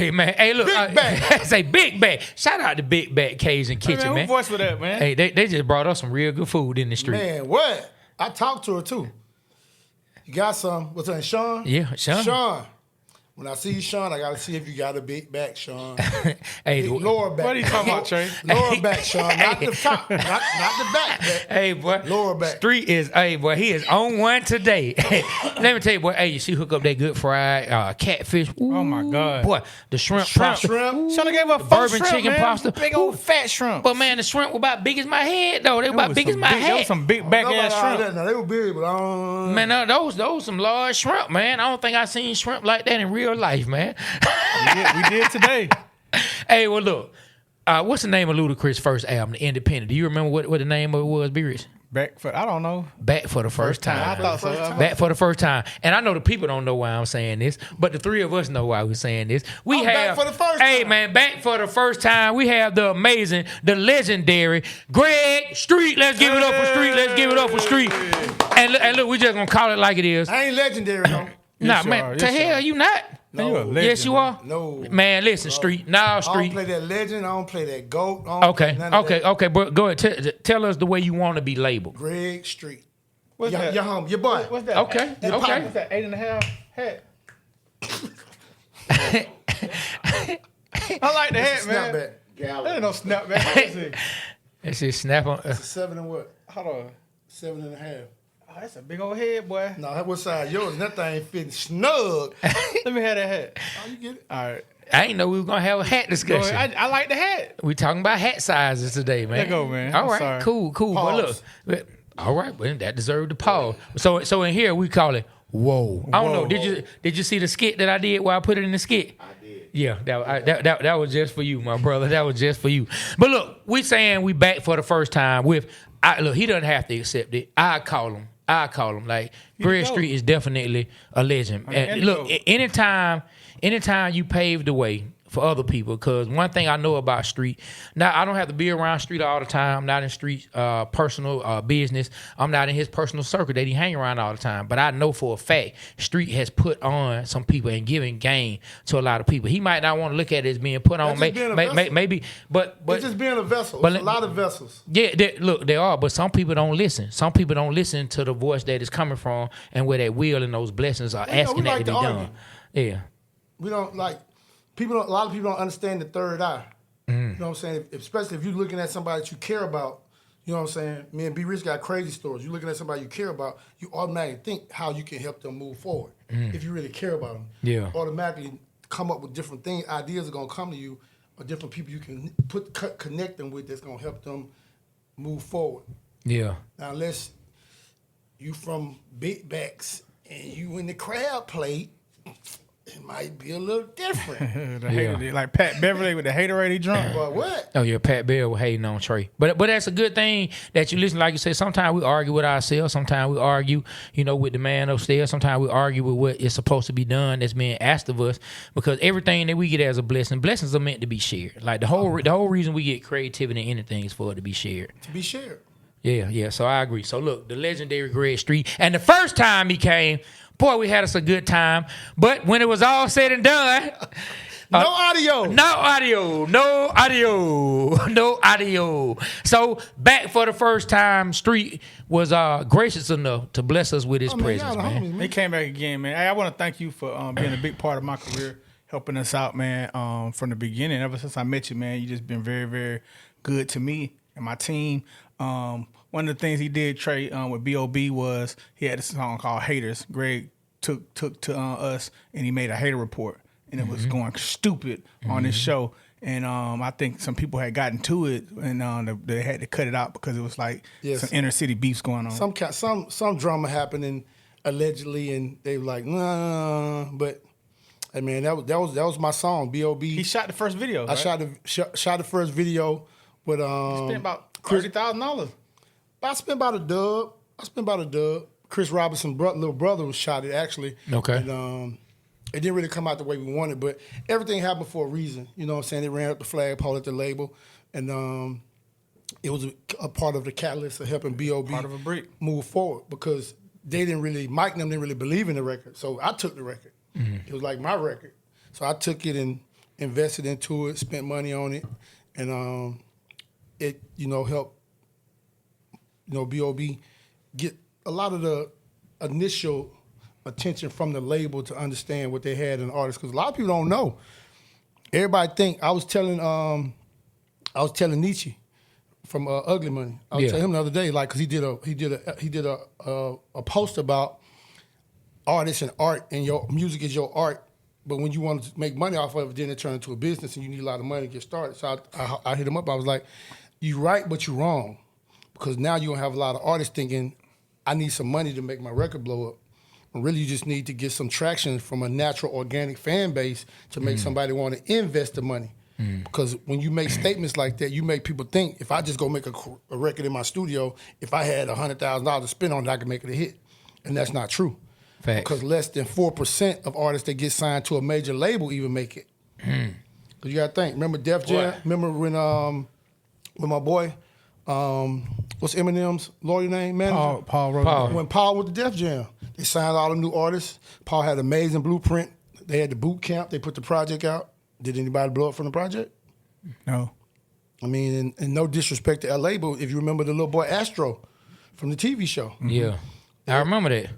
Hey, man. Hey, look. Big Back. Say Big Back. Shout out to Big Back Caves and Kitchen, man. Who voice for that, man? Hey, they just brought us some real good food in the street. Man, what? I talked to her, too. You got some? What's her name, Sean? Yeah, Sean. Sean. When I see you, Sean, I got to see if you got a big back, Sean. Hey, Lower back. What are you talking about, Trey? Lower back, Sean. Not the top. Not the back. Hey, boy. Lower back. Street is, hey, boy, he is on one today. Let me tell you, boy, hey, you see, hook up that good fried catfish. Ooh, Oh, my God. Boy, the shrimp pasta. Shrimp. Sean gave her Bourbon shrimp, chicken man. pasta. Big old fat shrimp. But, man, the shrimp were about big as my head, though. They were about big as my That head. was some big back ass shrimp. No, they were big, but I don't... Man, those some large shrimp, man. I don't think I seen shrimp like that in real life, man. We did today. Hey, well, look. What's the name of Ludacris' first album, The Independent? Do you remember what the name of it was, B. Rich? Back for, I don't know. Back for the first time. I thought so. Back for the first time. And I know the people don't know why I'm saying this, but the three of us know why we're saying this. We have, back for the first hey, time. man, back for the first time. We have the amazing, the legendary Greg Street. Let's give it up for Street. Let's give it up for Street. And look, we just going to call it like it is. I ain't legendary, though. Nah, Yes, you man, are. to Yes, you hell are. you not. Man, you a legend, Yes, you man. are. No. Man, listen, Street. Nah, I don't Street. play that legend. I don't play that goat. I don't play none of that. Okay, but go ahead. Tell us the way you want to be labeled. Greg Street. What's that? Your home, your boy. What's that? Okay, What's okay. that? 8.5 hat. I like the hat, man. Snapback. That ain't no snapback. Let me see. That's just snap on. It's a 7 and what? Hold on. 7.5. Oh, that's a big old head, boy. No, that was size yours. That thing fitting snug. Let me have that hat. Oh, you get it? All right. I ain't know we were gonna have a hat Go discussion. ahead. I like the hat. We talking about hat sizes today, man. Let go, man. All I'm right, sorry. cool. Pause. But look, all right, well, that deserved the pause. So in here we call it whoa. I don't know. Did you see the skit that I did while I put it in the skit? I did. Yeah, that was just for you, my brother. That was just for you. But look, we saying we back for the first time with. Look, he doesn't have to accept it. I call him. Like Greg Street is definitely a legend. And look, anytime you pave the way for other people, because one thing I know about Street, now I don't have to be around Street all the time. I'm not in Street personal business. I'm not in his personal circle that he hang around all the time. But I know for a fact Street has put on some people and given game to a lot of people. He might not want to look at it as being put on, That's just being a vessel. maybe, but It's just being a vessel. but It's a lot of vessels. yeah, look, they are, but some people don't listen. Some people don't listen to the voice that is coming from and where that will and those blessings are asking we that like to be to done. argue. Yeah. We don't like people. A lot of people don't understand the third eye. You know what I'm saying? Especially if you're looking at somebody that you care about. You know what I'm saying? Me and B Rich got crazy stories. You're looking at somebody you care about. You automatically think how you can help them move forward. If you really care about them, Yeah. automatically come up with different things. Ideas are gonna come to you, or different people you can connect them with that's gonna help them move forward. Yeah. Now, unless you from big backs and you in the crab plate, it might be a little different. The hater, like Pat Beverly with the haterade he drunk. But what? Oh yeah, Pat Bell was hating on Trey. But that's a good thing that you listen. Like you said, sometimes we argue with ourselves. Sometimes we argue, with the man upstairs. Sometimes we argue with what is supposed to be done that's being asked of us. Because everything that we get as a blessing, blessings are meant to be shared. Like the whole reason we get creativity in anything is for it to be shared. To be shared. Yeah. So I agree. So look, the legendary Greg Street, and the first time he came, boy, we had us a good time. But when it was all said and done, No audio. No audio. So back for the first time, Street was gracious enough to bless us with his presence, y'all man. homies, man. He came back again, man. Hey, I want to thank you for being a big part of my career, helping us out, man, from the beginning. Ever since I met you, man, you just been very, very good to me and my team. One of the things he did, Trey, with B.O.B. was he had a song called Haters. Greg took to us and he made a hater report. And it was going stupid on this show. And I think some people had gotten to it and they had to cut it out because it was like some inner city beefs going on. Some drama happening allegedly, and they were like, nah. But hey, man, that was my song, B.O.B. He shot the first video. I right? shot the first video with Spent about $30,000. I spent about a dub. Chris Robinson's little brother was shot it actually. Okay. And it didn't really come out the way we wanted, but everything happened for a reason. You know what I'm saying? They ran up the flagpole at the label, and it was a part of the catalyst of helping B.O.B. Part of a brick. move forward because Mike and them didn't really believe in the record. So I took the record. It was like my record. So I took it and invested into it, spent money on it, and it helped B.O.B. get a lot of the initial attention from the label to understand what they had in the artist, because a lot of people don't know. Everybody think I was telling Nietzsche from Ugly Money. I was telling him the other day, like, because he did a post about artists and art, and your music is your art. But when you want to make money off of it, then it turns into a business, and you need a lot of money to get started. So I hit him up. I was like, "You right, but you wrong, because now you don't have a lot of artists thinking I need some money to make my record blow up. And really, you just need to get some traction from a natural, organic fan base to make somebody want to invest the money." Because when you make statements like that, you make people think, if I just go make a record in my studio, if I had $100,000 to spend on it, I could make it a hit. And that's not true. Facts. Because less than 4% of artists that get signed to a major label even make it. Because you got to think. Remember Def Jam? Remember when my boy, what's Eminem's lawyer name, manager? Paul. When Paul went to Def Jam, they signed all the new artists. Paul had an amazing blueprint. They had the boot camp. They put the project out. Did anybody blow up from the project? No. I mean, and no disrespect to LA, but if you remember the little boy Astro from the TV show. Yeah. I remember that.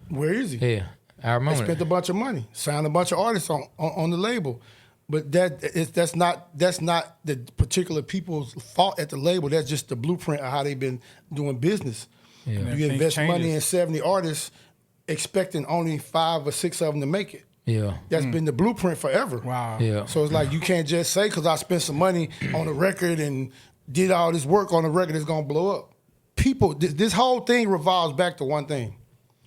Where is he? Yeah. I remember They spent a bunch of money, signed a bunch of artists on the label. But that's not the particular people's fault at the label. That's just the blueprint of how they've been doing business. Yeah. You invest money in 70 artists, expecting only 5 or 6 of them to make it. Yeah. That's been the blueprint forever. Wow. Yeah. So it's like you can't just say because I spent some money on a record and did all this work on the record, it's gonna blow up. People, this whole thing revolves back to one thing: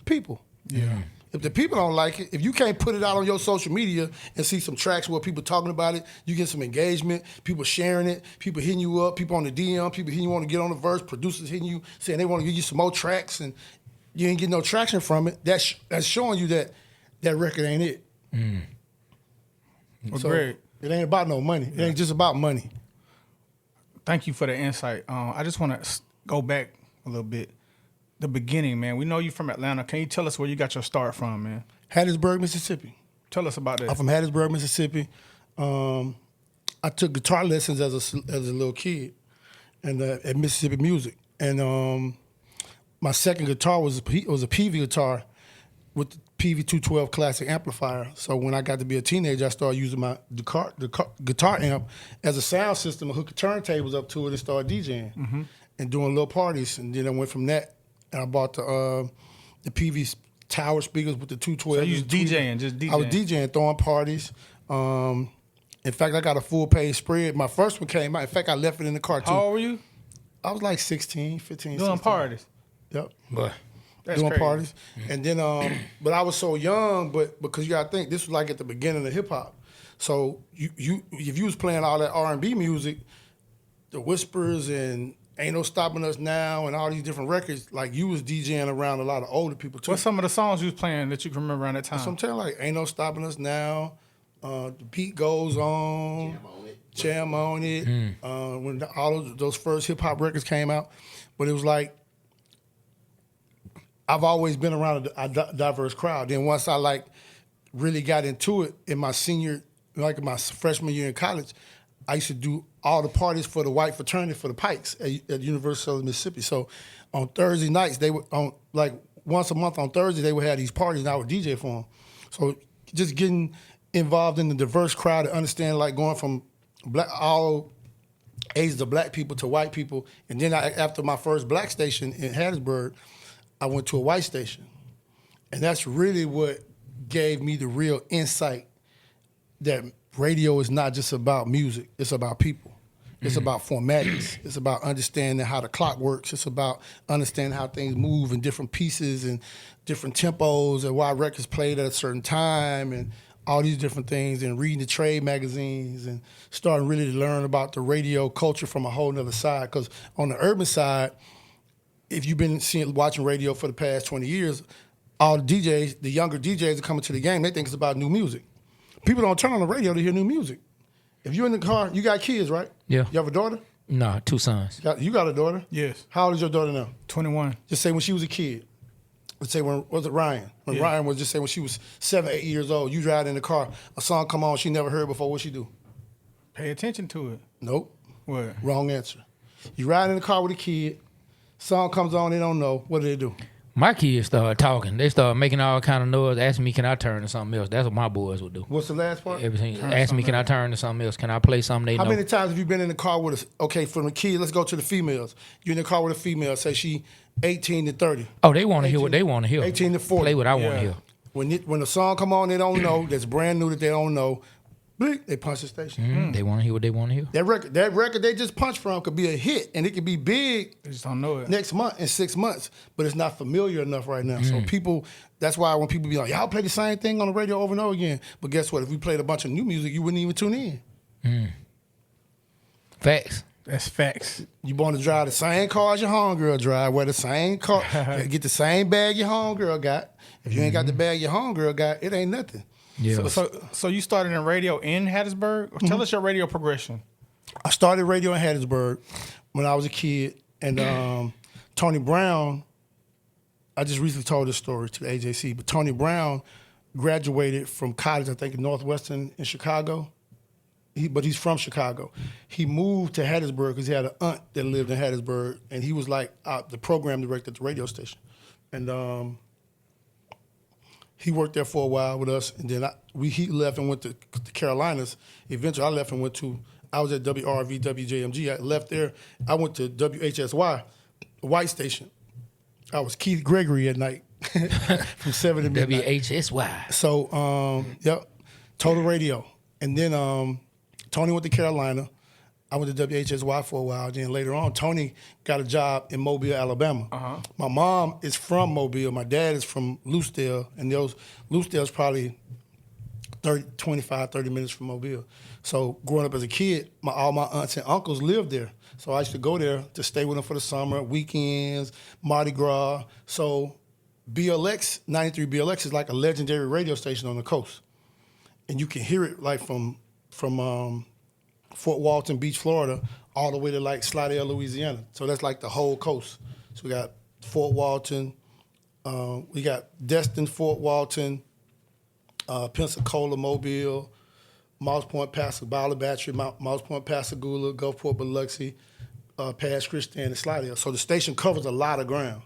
people. Yeah. If the people don't like it, if you can't put it out on your social media and see some tracks where people talking about it, you get some engagement, people sharing it, people hitting you up, people on the DM, people hitting you want to get on the verse, producers hitting you saying they want to give you some more tracks, and you ain't getting no traction from it. That's showing you that record ain't it. Well, So Greg, it ain't about no money. It ain't just about money. thank you for the insight. I just want to go back a little bit. The beginning, man. We know you from Atlanta. Can you tell us where you got your start from, man? Hattiesburg, Mississippi. Tell us about that. I'm from Hattiesburg, Mississippi. I took guitar lessons as a little kid, and at Mississippi Music. And my second guitar was a PV guitar with the PV 212 classic amplifier. So when I got to be a teenager, I started using the guitar amp as a sound system. I hooked the turntables up to it and started DJing and doing little parties. And then I went from that, and I bought the PV tower speakers with the 212. So you was DJing, just DJing. I was DJing, throwing parties. In fact, I got a full-page spread. My first one came out. In fact, I left it in the car, too. How old were you? I was like 16, 15, Doing 16. parties. Yep. But That's doing crazy. parties. And then, but I was so young, but because you got to think, this was like at the beginning of hip-hop. So if you was playing all that R&B music, the Whispers and Ain't No Stopping Us Now and all these different records, like you was DJing around a lot of older people, too. What's some of the songs you was playing that you can remember around that time? So I'm telling you, like, Ain't No Stopping Us Now, The Beat Goes On, Jam on It, when all of those first hip-hop records came out. But it was like, I've always been around a diverse crowd. Then once I, like, really got into it in my my freshman year in college, I used to do all the parties for the white fraternity for the Pikes at the University of Mississippi. So on Thursday nights, they would, once a month on Thursday, they would have these parties, and I would DJ for them. So just getting involved in the diverse crowd and understand, like, going from all ages of black people to white people. And then after my first black station in Hattiesburg, I went to a white station. And that's really what gave me the real insight that radio is not just about music, it's about people. It's about formatics. It's about understanding how the clock works. It's about understanding how things move in different pieces and different tempos and why records played at a certain time and all these different things, and reading the trade magazines and starting really to learn about the radio culture from a whole nother side. Because on the urban side, if you've been watching radio for the past 20 years, all the DJs, the younger DJs are coming to the game, they think it's about new music. People don't turn on the radio to hear new music. If you're in the car, you got kids, right? Yeah. You have a daughter? nah, 2 sons. You got a daughter? Yes. How old is your daughter now? 21. Just say when she was a kid. let's say when was it Ryan? When Ryan was just saying when she was 7, 8 years old, you drive in the car, a song come on she never heard before, what she do? Pay attention to it. Nope. What? Wrong answer. You ride in the car with a kid, song comes on, they don't know. What do they do? My kids start talking. They start making all kind of noise, asking me, can I turn to something else? That's what my boys would do. What's the last part? Everything. Asking me, can I turn to something else? Can I play something they know? How many times have you been in the car with okay, from the kid, let's go to the females. You're in the car with a female, say she 18 to 30. Oh, they want to hear what they want to hear. 18 to 40. Play what I want to hear. When the song come on, they don't know, that's brand new that they don't know, bleep, they punch the station. They want to hear what they want to hear. That record they just punched from could be a hit, and it could be big They just don't know it. next month in 6 months, but it's not familiar enough right now. So people, that's why when people be like, y'all play the same thing on the radio over and over again, but guess what? If we played a bunch of new music, you wouldn't even tune in. Facts. That's facts. You want to drive the same car as your homegirl drive, wear the same car, get the same bag your homegirl got. If you ain't got the bag your homegirl got, it ain't nothing. Yeah. So you started in radio in Hattiesburg? Tell us your radio progression. I started radio in Hattiesburg when I was a kid, and Tony Brown, I just recently told this story to the AJC, but Tony Brown graduated from college, I think, in Northwestern in Chicago. But he's from Chicago. He moved to Hattiesburg because he had an aunt that lived in Hattiesburg, and he was like the program director at the radio station. And he worked there for a while with us, and then he left and went to the Carolinas. Eventually, I left and I was at WRV, WJMG. I left there. I went to WHSY, a white station. I was Keith Gregory at night from 7 to midnight. WHSY. So, Total Radio. And then Tony went to Carolina. I went to WHSY for a while. Then later on, Tony got a job in Mobile, Alabama. My mom is from Mobile. My dad is from Lucedale. And Lucedale's probably 25, 30 minutes from Mobile. So growing up as a kid, all my aunts and uncles lived there. So I used to go there to stay with them for the summer, weekends, Mardi Gras. So BLX, 93 BLX is like a legendary radio station on the coast. And you can hear it like from Fort Walton Beach, Florida, all the way to like Slidell, Louisiana. So that's like the whole coast. So we got Fort Walton, we got Destin, Fort Walton, Pensacola, Mobile, Moss Point, Pascagoula, Battery, Moss Point, Pascagoula, Gulfport, Biloxi, Pass Christian, and Slidell. So the station covers a lot of ground.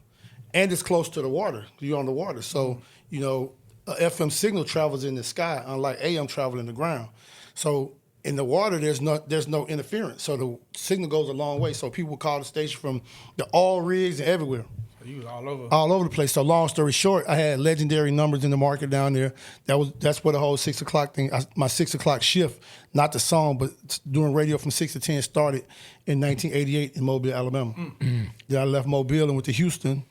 And it's close to the water. You're on the water. So, a FM signal travels in the sky, unlike AM travel in the ground. So in the water, there's no interference. So the signal goes a long way. So people call the station from the oil rigs and everywhere. So you was all over. All over the place. So long story short, I had legendary numbers in the market down there. That's where the whole 6 o'clock thing, my 6 o'clock shift, not the song, but doing radio from 6 to 10 started in 1988 in Mobile, Alabama. Then I left Mobile and went to Houston.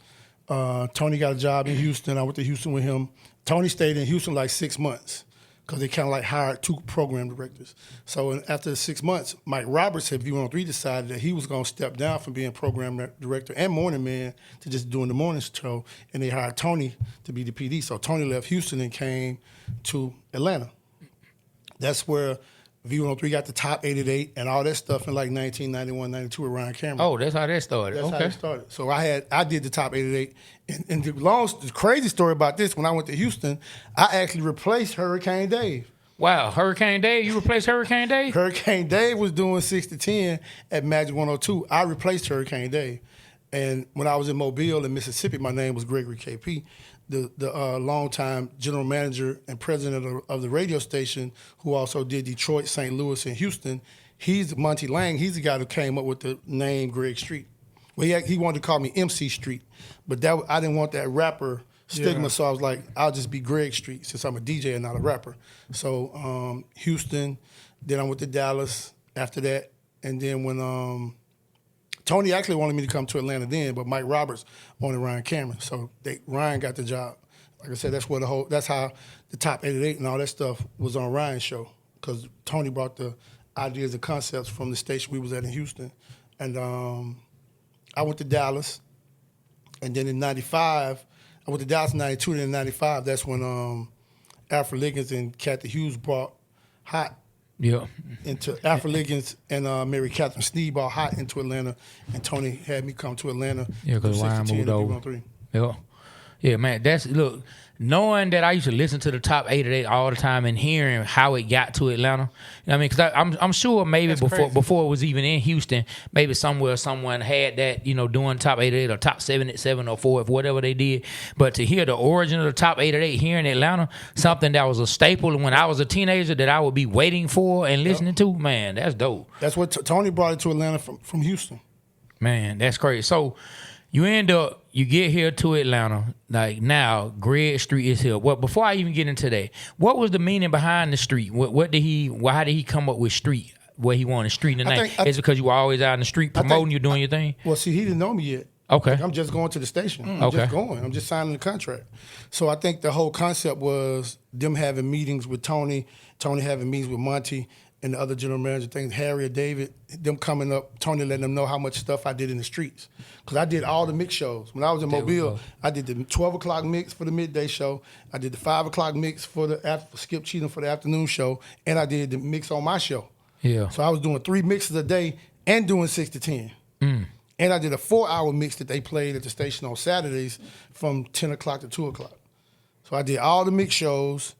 Tony got a job in Houston. I went to Houston with him. Tony stayed in Houston like 6 months because they kind of like hired 2 program directors. So after the 6 months, Mike Roberts at V103 decided that he was going to step down from being program director and morning man to just doing the morning show, and they hired Tony to be the PD. So Tony left Houston and came to Atlanta. That's where V103 got the top 88 and all that stuff in like 1991, 92 with Ryan Cameron. Oh, that's how that started. That's how it started. So I did the top 88. And the crazy story about this, when I went to Houston, I actually replaced Hurricane Dave. Wow, Hurricane Dave? You replaced Hurricane Dave? Hurricane Dave was doing 6 to 10 at Magic 102. I replaced Hurricane Dave. And when I was in Mobile in Mississippi, my name was Gregory KP. The longtime general manager and president of the radio station, who also did Detroit, St. Louis, and Houston, he's Monty Lang. He's the guy who came up with the name Greg Street. Well, he wanted to call me MC Street, but I didn't want that rapper stigma, so I was like, I'll just be Greg Street since I'm a DJ and not a rapper. So Houston, then I went to Dallas after that, and then when Tony actually wanted me to come to Atlanta then, but Mike Roberts wanted Ryan Cameron. So Ryan got the job. Like I said, that's how the top 88 and all that stuff was on Ryan's show, because Tony brought the ideas and concepts from the station we was at in Houston. And I went to Dallas, and then in 95, I went to Dallas in 92, and in 95, that's when Alfred Liggins and Kathy Hughes brought Hot into Alfred Liggins and Mary Catherine Sneed brought Hot into Atlanta, and Tony had me come to Atlanta. Yeah, because Ryan moved over. Yeah. Yeah, man. Look, knowing that I used to listen to the top 8 all the time and hearing how it got to Atlanta. You know what I mean? Because I'm sure maybe before it was even in Houston, maybe somewhere someone had that, doing top 8 or top 7 or 4, if whatever they did. But to hear the origin of the top 8 here in Atlanta, something that was a staple when I was a teenager that I would be waiting for and listening to, man, that's dope. That's what Tony brought it to Atlanta from Houston. Man, that's crazy. So you get here to Atlanta, like now, Greg Street is here. Well, before I even get into that, what was the meaning behind the street? How did he come up with street? What he wanted street in the name? Is it because you were always out in the street promoting, you doing your thing? Well, see, he didn't know me yet. Okay. Like, I'm just going to the station. I'm just signing the contract. So I think the whole concept was them having meetings with Tony having meetings with Monty, and the other general manager things, Harry or David, them coming up, Tony letting them know how much stuff I did in the streets. Because I did all the mix shows. When I was in Mobile, I did the 12 o'clock mix for the midday show. I did the 5 o'clock mix for Skip Cheatham for the afternoon show. And I did the mix on my show. Yeah. So I was doing 3 mixes a day and doing 6 to 10. And I did a 4-hour mix that they played at the station on Saturdays from 10 o'clock to 2 o'clock. So I did all the mix shows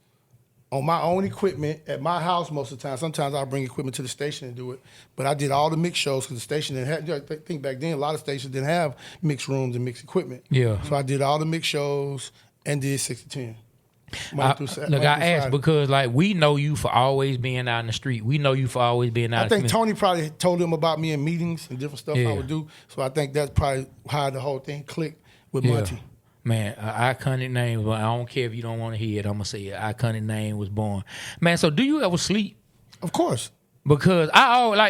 on my own equipment at my house most of the time. Sometimes I'll bring equipment to the station and do it. But I did all the mix shows because the station didn't have, I think back then a lot of stations didn't have mix rooms and mix equipment. Yeah. So I did all the mix shows and did 6 to 10. I asked because we know you for always being out in the street. We know you for always being out. I think Tony probably told him about me in meetings and different stuff I would do. So I think that's probably how the whole thing clicked with Monty. Man, an iconic name. I don't care if you don't want to hear it. I'm going to say it. Iconic name was born. Man, so do you ever sleep? Of course. Because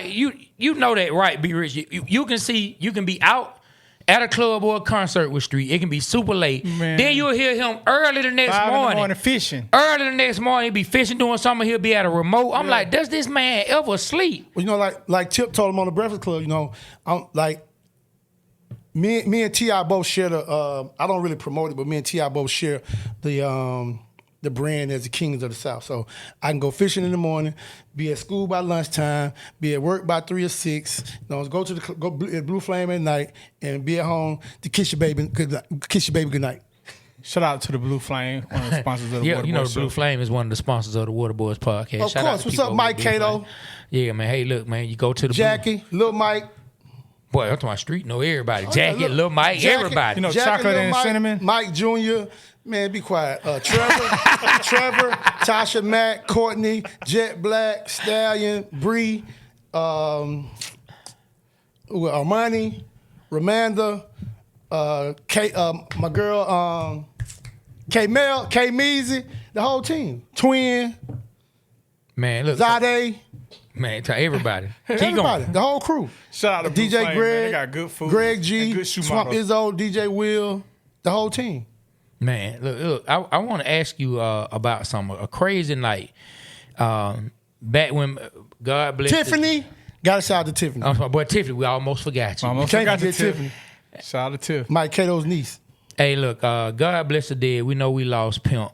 you know that, right, B. Rich? You can be out at a club or a concert with Street. It can be super late. Man. Then you'll hear him early the next morning. 5 in the morning fishing. Early the next morning, he'll be fishing, doing something. He'll be at a remote. I'm like, does this man ever sleep? Well, like Tip told him on the Breakfast Club, I'm like, Me and T.I. both share the, I don't really promote it, but me and T.I. both share the brand as the Kings of the South. So I can go fishing in the morning, be at school by lunchtime, be at work by 3 or 6, go at Blue Flame at night, and be at home to kiss your baby good night. Shout out to the Blue Flame, one of the sponsors of the Waterboyz Show. The Blue Flame is one of the sponsors of the Waterboyz podcast. Of course. What's up, Mike Cato? Yeah, man. Hey, look, man, you go to the Jackie, Lil Mike. Boy, I'm talking about street. Know everybody. Jackie, Lil Mike, everybody. Jackie, chocolate and Mike, cinnamon. Mike Jr. Man, be quiet. Trevor, Tasha Mack, Courtney, Jet Black, Stallion, Bree, Armani, Ramanda, my girl, K-Mel, K-Meezy, the whole team. Twin. Man, look. Zade. Man, to everybody. Everybody, the whole crew. Shout out to DJ Flame, Greg. Man. They got good food. Greg G, good shoe Swamp models. Izzo, DJ Will, the whole team. Man, look, I want to ask you about something. A crazy night. Back when God bless Tiffany. Got to shout out to Tiffany. Boy, Tiffany, we almost forgot you. Almost Can't forgot forget Tiffany. Shout out to Tiff. Mike Cato's niece. Hey, look, God bless the dead. We know we lost Pimp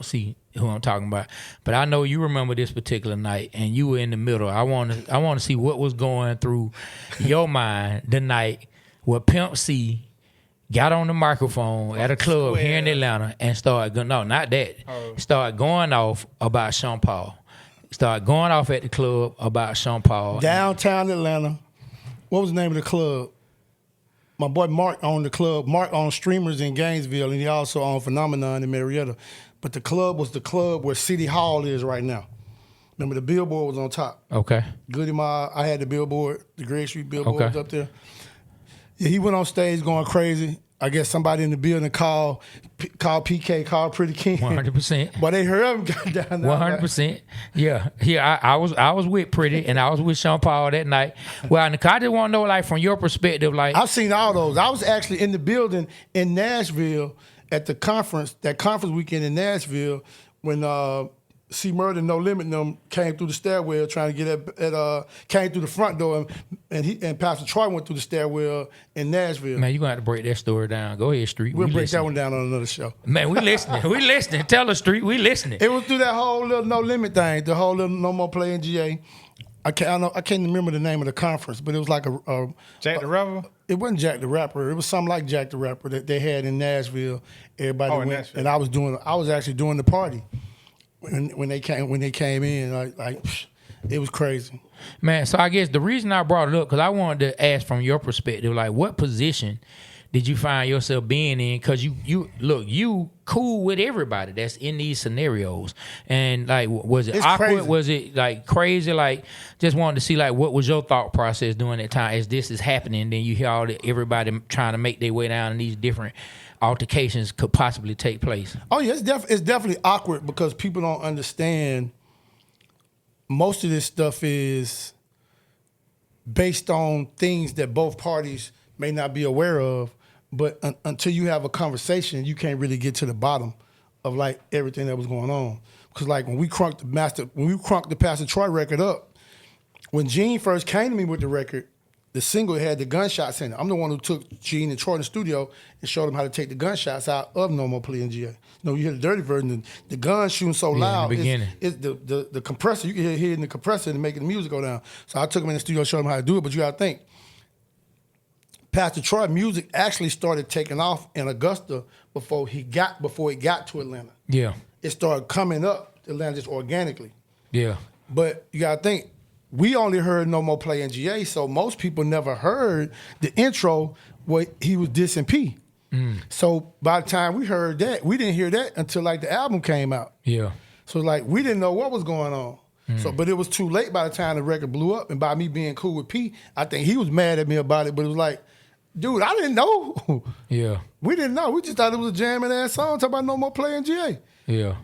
C, who I'm talking about. But I know you remember this particular night, and you were in the middle. I want to see what was going through your mind the night where Pimp C got on the microphone at a club here in Atlanta and started going, no, not that. Started going off about Sean Paul. Started going off at the club about Sean Paul. Downtown Atlanta. What was the name of the club? My boy Mark owned the club. Mark owned Streamers in Gainesville, and he also owned Phenomenon in Marietta. But the club was the club where City Hall is right now. Remember, the billboard was on top. Okay. Goody Ma, I had the billboard, the Greg Street billboard was up there. Yeah, he went on stage going crazy. I guess somebody in the building called PK, called Pretty King. 100%. But they heard him got down there. 100%. Yeah. I was with Pretty and I was with Sean Paul that night. Well, I just want to know, like, from your perspective, like, I've seen all those. I was actually in the building in Nashville at the conference, that conference weekend in Nashville, when C Murder, No Limit, and them came through the stairwell trying to get came through the front door, and Pastor Troy went through the stairwell in Nashville. Man, you're going to have to break that story down. Go ahead, Street. We'll break that one down on another show. Man, we listening. We listening. Tell us, Street, we listening. It was through that whole little No Limit thing, the whole little No More Playing GA. I can't remember the name of the conference, but it was like Jack the Rebel? it wasn't Jack the Rapper. It was something like Jack the Rapper that they had in Nashville. Everybody went, Nashville. and I was actually doing the party when they came in. Like it was crazy. Man, so I guess the reason I brought it up, because I wanted to ask from your perspective, like, what position did you find yourself being in? Because you cool with everybody that's in these scenarios. And, like, was it It's awkward? crazy. Was it, like, crazy? Like, just wanted to see, like, what was your thought process during that time as this is happening? Then you hear everybody trying to make their way down and these different altercations could possibly take place. Oh, yeah, it's definitely awkward because people don't understand most of this stuff is based on things that both parties may not be aware of, but until you have a conversation, you can't really get to the bottom of like everything that was going on. Because like when we crunked the Pastor Troy record up, when Gene first came to me with the record, the single had the gunshots in it. I'm the one who took Gene and Troy in the studio and showed them how to take the gunshots out of No More Play NGA. You hear the dirty version, the gun shooting so loud. In the beginning. It's the compressor, you can hear it in the compressor and making the music go down. So I took him in the studio, showed him how to do it, but you gotta think, Pastor Troy music actually started taking off in Augusta before it got to Atlanta. Yeah. It started coming up to Atlanta just organically. Yeah. But you gotta think, we only heard No More Play NGA, so most people never heard the intro where he was dissing P. So by the time we heard that, we didn't hear that until like the album came out. Yeah. So like we didn't know what was going on. So, but it was too late by the time the record blew up, and by me being cool with P, I think he was mad at me about it. But it was like, dude, I didn't know. Yeah. We didn't know. We just thought it was a jamming ass song talking about No More Play NGA. Yeah.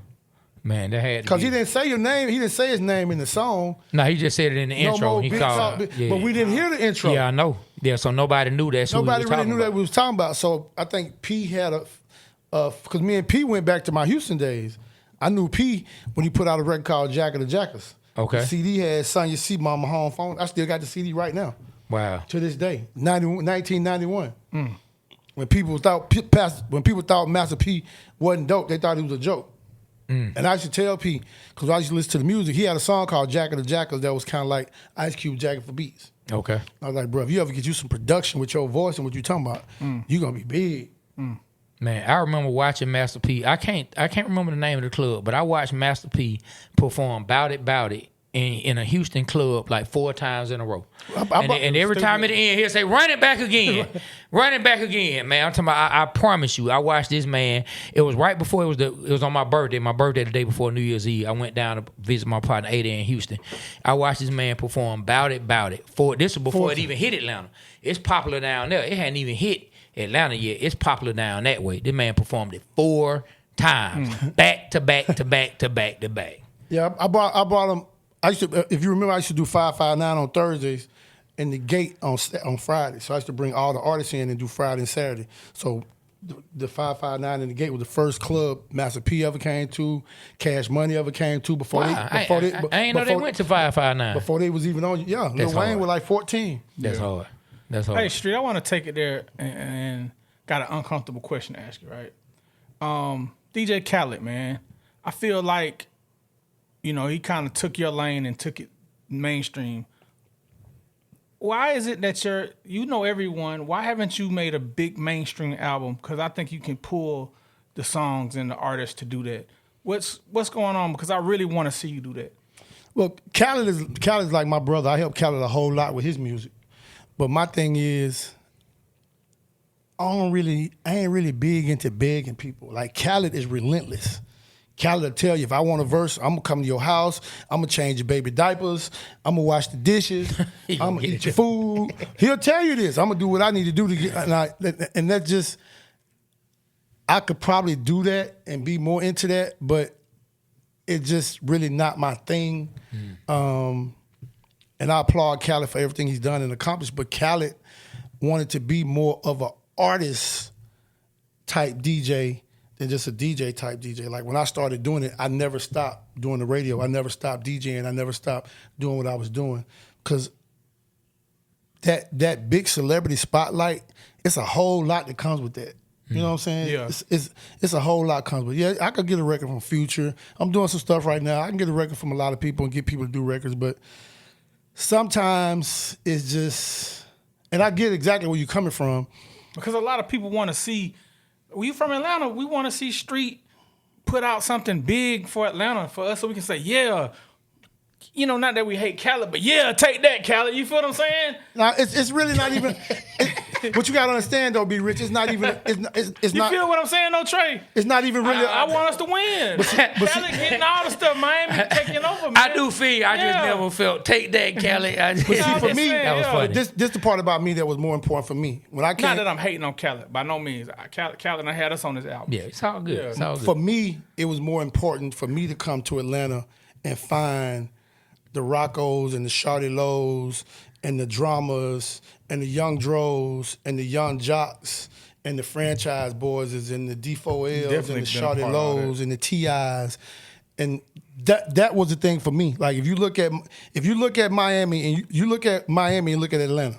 Man, that had to Because be. he didn't say your name. He didn't say his name in the song. No, he just said it in the No intro. more He big called talk, it. Yeah. but we didn't hear the intro. Yeah, I know. Yeah, so nobody knew that's who Nobody we was really talking knew about. that we was talking about. So I think P had because me and P went back to my Houston days. I knew P when he put out a record called Jack of the Jackers. Okay. The CD had Son You See Mama Home Phone. I still got the CD right now. Wow. To this day, 1991. When people thought Master P wasn't dope, they thought he was a joke. And I used to tell P, because I used to listen to the music, he had a song called Jack of the Jackals that was kind of like Ice Cube Jacket for Beats. Okay. I was like, bro, if you ever get you some production with your voice and what you talking about, you gonna be big. Man, I remember watching Master P. I can't remember the name of the club, but I watched Master P perform Bout It in a Houston club like 4 times in a row. And every time at the end, he'll say, run it back again. Run it back again, man. I'm talking about, I promise you, I watched this man. It was right before it was on my birthday the day before New Year's Eve. I went down to visit my partner Ada in Houston. I watched this man perform Bout It. This was before it even hit Atlanta. It's popular down there. It hadn't even hit Atlanta yet. It's popular down that way. This man performed it 4 times, back to back to back to back to back. Yeah, I brought him. I used to, if you remember, I used to do 559 on Thursdays and the Gate on Friday. So I used to bring all the artists in and do Friday and Saturday. So the 559 and the Gate was the first club Master P ever came to, Cash Money ever came to before Wow. they. I ain't know they went to 559. Before they was even on. Yeah, Lil That's Wayne hard. was like 14. That's hard. That's hard. Hey, Street, I want to take it there and got an uncomfortable question to ask you, right? DJ Khaled, man. I feel like, he kind of took your lane and took it mainstream. Why is it that you know everyone, why haven't you made a big mainstream album? Because I think you can pull the songs and the artists to do that. What's going on? Because I really want to see you do that. Well, Khaled is like my brother. I help Khaled a whole lot with his music. But my thing is, I ain't really big into begging people. Like Khaled is relentless. Khaled will tell you, if I want a verse, I'm gonna come to your house, I'm gonna change your baby diapers, I'm gonna wash the dishes, I'm gonna eat your food. He'll tell you this. I'm gonna do what I need to do to get, and that's just, I could probably do that and be more into that, but it's just really not my thing. And I applaud Khaled for everything he's done and accomplished, but Khaled wanted to be more of an artist type DJ than just a DJ type DJ. Like when I started doing it, I never stopped doing the radio. I never stopped DJing. I never stopped doing what I was doing. Because that big celebrity spotlight, it's a whole lot that comes with that. You know what I'm saying? Yeah. It's a whole lot comes with it. Yeah, I could get a record from Future. I'm doing some stuff right now. I can get a record from a lot of people and get people to do records, but sometimes it's just, And I get exactly where you're coming from. Because a lot of people want to see, we from Atlanta, we want to see Street put out something big for Atlanta, for us, so we can say, yeah, you know, not that we hate Khaled, but yeah, take that, Khaled. You feel what I'm saying? Now, it's really not even, what you got to understand, though, B. Rich, it's not even, it's You not. feel what I'm saying, though, Trey? It's not even really. I want us to win. Khaled getting all the stuff. Miami taking over, man. I do feel. I just never felt. Take that, Khaled. For me, that was funny. This the part about me that was more important for me. When I came, Not that I'm hating on Khaled, by no means. Khaled had us on this album. Yeah, it's all good. It's all good. for me, it was more important for me to come to Atlanta and find the Roccos and the Shawty Lows and the Dramas and the Young Dros and the Young Jocks and the Franchise Boys and the D4Ls Definitely and the been a part Shawty of all Lows and the TIs. And that was the thing for me. Like if you look at Miami and you look at Miami and look at Atlanta,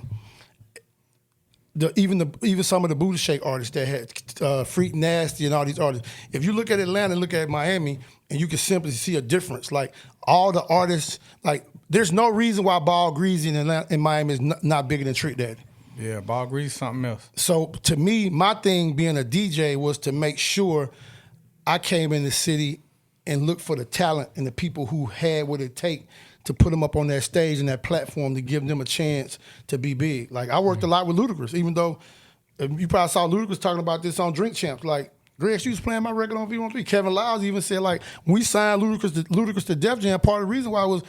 even some of the Buddha Shake artists that had Freak Nasty and all these artists. If you look at Atlanta and look at Miami, and you can simply see a difference. Like all the artists, like there's no reason why Ball Greasy in Miami is not bigger than Trick Daddy. Yeah, Ball Grease something else. So to me, my thing being a DJ was to make sure I came in the city and looked for the talent and the people who had what it take to put them up on that stage and that platform to give them a chance to be big. Like I worked a lot with Ludacris, even though you probably saw Ludacris talking about this on Drink Champs. Like Greg Street was playing my record on V103. Kevin Lyles even said like when we signed Ludacris to Def Jam, part of the reason why was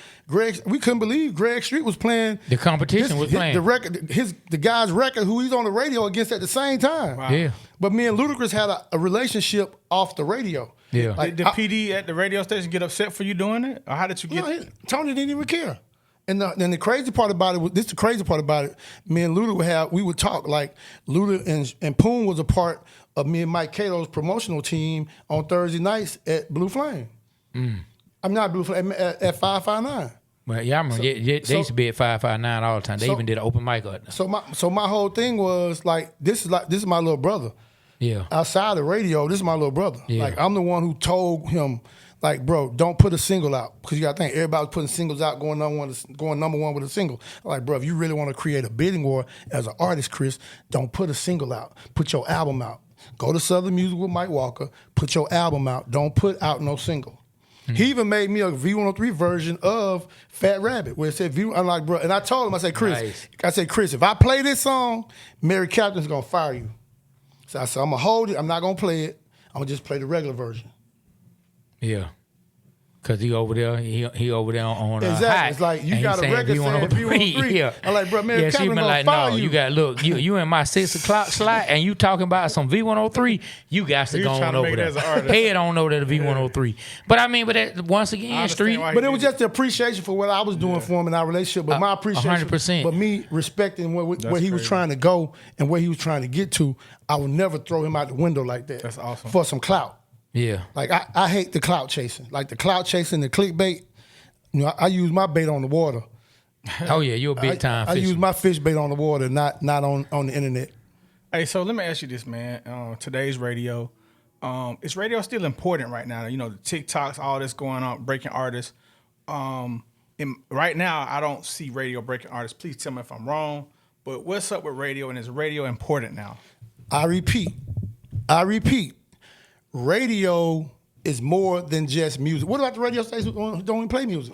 we couldn't believe Greg Street was playing The competition was playing the record, the guy's record who he's on the radio against at the same time. Wow. Yeah. But me and Ludacris had a relationship off the radio. Yeah. Like, Did PD at the radio station get upset for you doing it? Or how did you get Tony didn't even care. And the crazy part about it, the crazy part about it, me and Luda we would talk. Like Luda and Poon was a part of me and Mike Cato's promotional team on Thursday nights at Blue Flame. I'm not Blue Flame, at 559. Well, yeah, I remember they used to be at 559 all the time. They even did an open mic up there. So my whole thing was like this is my little brother. Yeah. Outside the radio, this is my little brother. Yeah. Like I'm the one who told him, like, bro, don't put a single out because you got to think everybody's putting singles out, going number one with a single. I'm like, bro, if you really want to create a bidding war as an artist, Chris, don't put a single out. Put your album out. Go to Southern Music with Mike Walker. Put your album out. Don't put out no single. He even made me a V103 version of Fat Rabbit where it said V. I'm like, bro, and I told him, I said, Chris, if I play this song, Mary Captain's gonna fire you. So I said, I'm gonna hold it. I'm not gonna play it. I'm gonna just play the regular version. Yeah. Cause he over there, he over there on exactly. high, It's like you and got a saying record saying V103. Yeah. I'm like, bro, man, yeah, she Captain been gonna like, fire no, you. you got look, you in my 6 o'clock slot, and you talking about some V103. You got to He go was trying on to over make it there. as an artist. Head on over to the V103. But I mean, that, once again, Street. why he But it was just the appreciation for what I was doing for him in our relationship. But my appreciation, 100%. but me respecting where he was crazy. trying to go and where he was trying to get to, I would never throw him out the window like that. That's awesome. For some clout. Yeah. Like I hate the clout chasing. Like the clout chasing, the clickbait. You know, I use my bait on the water. Oh yeah, you a big time I fisherman. use my fish bait on the water, not on the internet. Hey, so let me ask you this, man. Today's radio, is radio still important right now? You know, the TikToks, all this going on, breaking artists. Right now, I don't see radio breaking artists. Please tell me if I'm wrong. But what's up with radio, and is radio important now? I repeat, radio is more than just music. What about the radio stations who don't even play music?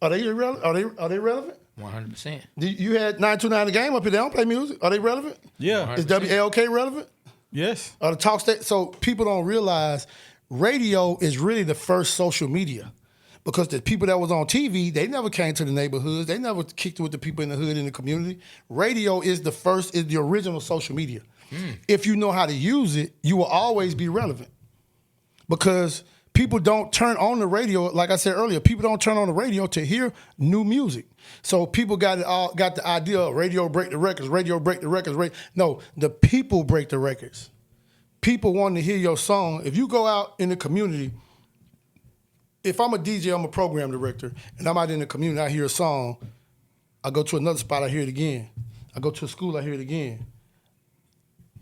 Are they irrelevant? Are they relevant? 100%. You had 929 The Game up here. They don't play music. Are they relevant? Yeah. Is WLK relevant? Yes. Are the talk station? So people don't realize radio is really the first social media. Because the people that was on TV, they never came to the neighborhoods. They never kicked it with the people in the hood, in the community. Radio is the original social media. If you know how to use it, you will always be relevant. Because people don't turn on the radio, like I said earlier, people don't turn on the radio to hear new music. So people got the idea of radio break the records, No, the people break the records. People want to hear your song. If you go out in the community, if I'm a DJ, I'm a program director, and I'm out in the community, I hear a song, I go to another spot, I hear it again. I go to a school, I hear it again.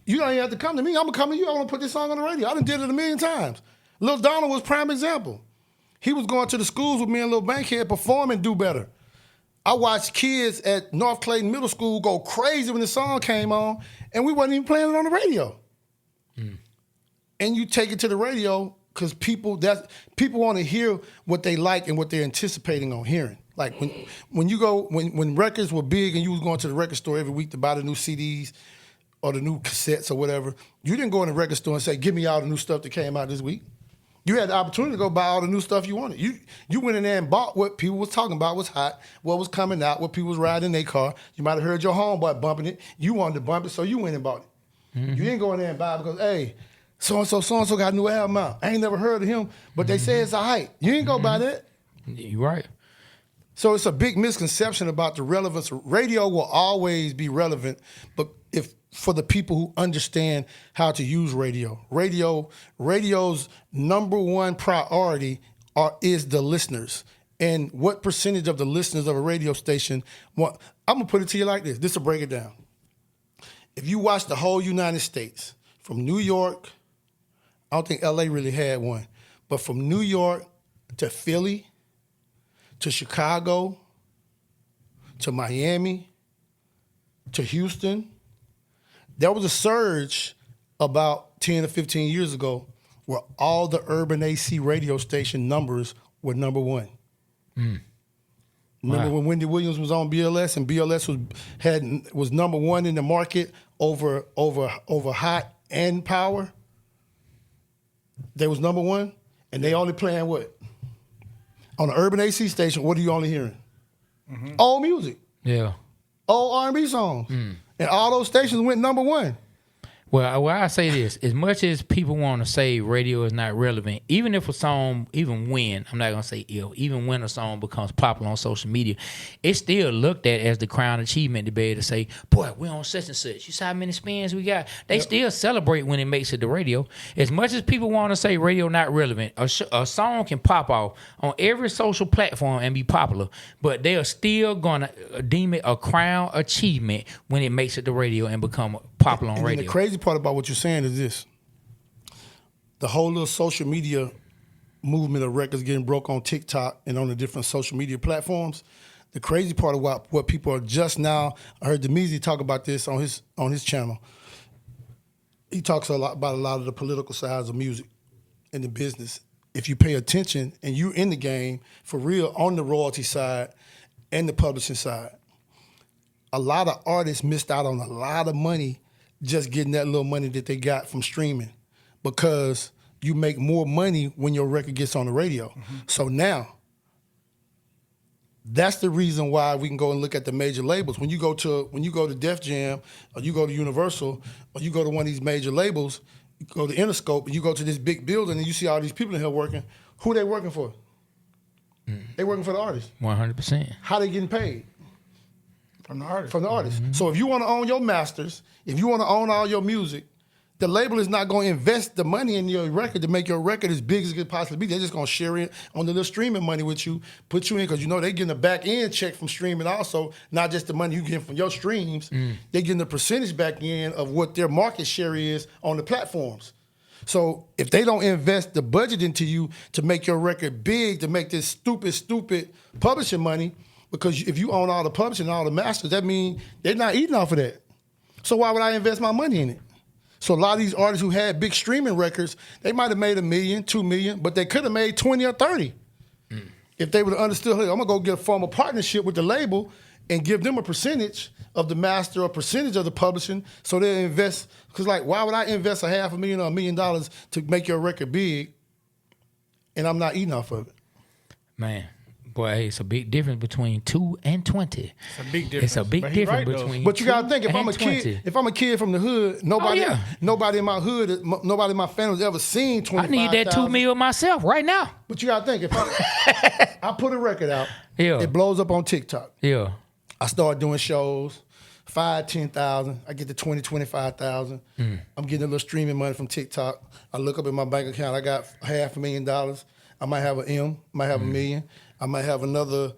You don't even have to come to me. I'm going to come to you. I want to put this song on the radio. I done did it 1,000,000 times. Lil Donald was prime example. He was going to the schools with me and Lil Bankhead perform and do better. I watched kids at North Clayton Middle School go crazy when the song came on, and we wasn't even playing it on the radio. And you take it to the radio because people want to hear what they like and what they're anticipating on hearing. Like when records were big and you was going to the record store every week to buy the new CDs or the new cassettes or whatever, you didn't go in the record store and say, "Give me all the new stuff that came out this week." You had the opportunity to go buy all the new stuff you wanted. You went in there and bought what people was talking about was hot, what was coming out, what people was riding in their car. You might have heard your homeboy bumping it. You wanted to bump it, so you went and bought it. You didn't go in there and buy it because, hey, so-and-so got a new album out. I ain't never heard of him, but they say it's a hype. You ain't go buy that. You're right. So it's a big misconception about the relevance. Radio will always be relevant, but if for the people who understand how to use radio. Radio's number one priority is the listeners. And what percentage of the listeners of a radio station want, I'm gonna put it to you like this. This will break it down. If you watch the whole United States, from New York, I don't think LA really had one, but from New York to Philly, to Chicago, to Miami, to Houston, there was a surge about 10 or 15 years ago where all the urban AC radio station numbers were number one. Remember when Wendy Williams was on BLS and BLS was number one in the market over Hot and Power? They was number one, and they only playing what? On the urban AC station, what are you only hearing? Old music. Yeah. Old R&B songs. And all those stations went number one. Well, I say this, as much as people want to say radio is not relevant, even if a song, even when a song becomes popular on social media, it's still looked at as the crown achievement to be able to say, boy, we're on such and such. You see how many spins we got? They still celebrate when it makes it to radio. As much as people want to say radio not relevant, a song can pop off on every social platform and be popular, but they are still going to deem it a crown achievement when it makes it to radio and become popular on radio. The crazy part about what you're saying is this. The whole little social media movement of records getting broke on TikTok and on the different social media platforms, the crazy part of what people are just now, I heard Demezy talk about this on his channel. He talks about a lot of the political sides of music and the business. If you pay attention and you're in the game for real on the royalty side and the publishing side, a lot of artists missed out on a lot of money just getting that little money that they got from streaming, because you make more money when your record gets on the radio. So now, that's the reason why we can go and look at the major labels. When you go to Def Jam, or you go to Universal, or you go to one of these major labels, you go to Interscope, and you go to this big building, and you see all these people in here working. Who they working for? They working for the artist. 100%. How they getting paid? From the artist. From the artist. So if you want to own your masters, if you want to own all your music, the label is not going to invest the money in your record to make your record as big as it could possibly be. They're just going to share it on the little streaming money with you, put you in, because they're getting a back end check from streaming also, not just the money you get from your streams. They're getting the percentage back end of what their market share is on the platforms. So if they don't invest the budget into you to make your record big, to make this stupid publishing money, because if you own all the publishing and all the masters, that means they're not eating off of that. So why would I invest my money in it? So a lot of these artists who had big streaming records, they might have made $1 million, $2 million, but they could have made 20 or 30 if they would have understood, hey, I'm going to go get a formal partnership with the label and give them a percentage of the master or percentage of the publishing, so they'll invest. Because why would I invest $500,000 or $1 million to make your record big and I'm not eating off of it? Man. Boy, it's a big difference between 2 and 20. It's a big difference. It's a big difference between. But you gotta think, if 2 I'm a and kid, 20. if I'm a kid from the hood, nobody in my hood, nobody in my family's ever seen 25,000. I need that $2 million myself right now. But you gotta think, if I put a record out, it blows up on TikTok. Yeah. I start doing shows, 5,000, 10,000. I get to 20,000, 25,000. I'm getting a little streaming money from TikTok. I look up in my bank account, I got $500,000. I might have an M, might have $1 million. I might have another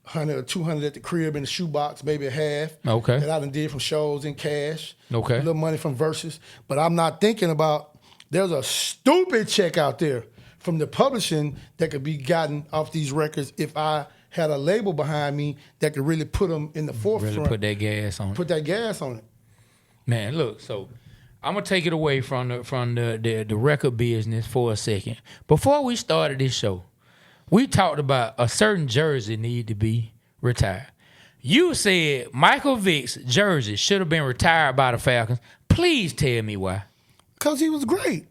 100 or 200 at the crib in the shoebox, maybe a half. Okay. That I done did from shows in cash. Okay. A little money from Versus. But I'm not thinking about, there's a stupid check out there from the publishing that could be gotten off these records if I had a label behind me that could really put them in the forefront. Really put that gas on it. Put that gas on it. Man, look, so I'm gonna take it away from the record business for a second. Before we started this show, we talked about a certain jersey need to be retired. You said Michael Vick's jersey should have been retired by the Falcons. Please tell me why. Because he was great.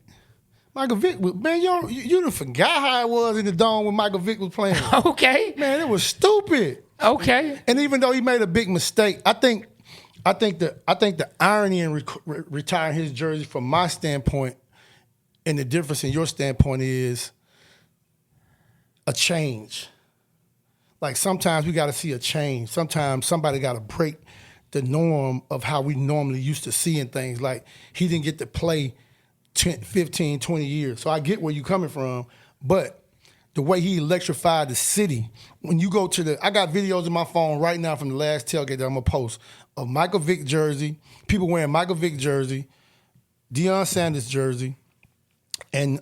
Michael Vick, man, you done forgot how it was in the dome when Michael Vick was playing. Okay. Man, it was stupid. Okay. And even though he made a big mistake, I think the irony in retiring his jersey from my standpoint and the difference in your standpoint is a change. Like sometimes we got to see a change. Sometimes somebody got to break the norm of how we normally used to seeing things. Like he didn't get to play 10, 15, 20 years. So I get where you're coming from, but the way he electrified the city, when you go to I got videos on my phone right now from the last tailgate that I'm going to post of Michael Vick jersey, people wearing Michael Vick jersey, Deion Sanders jersey, and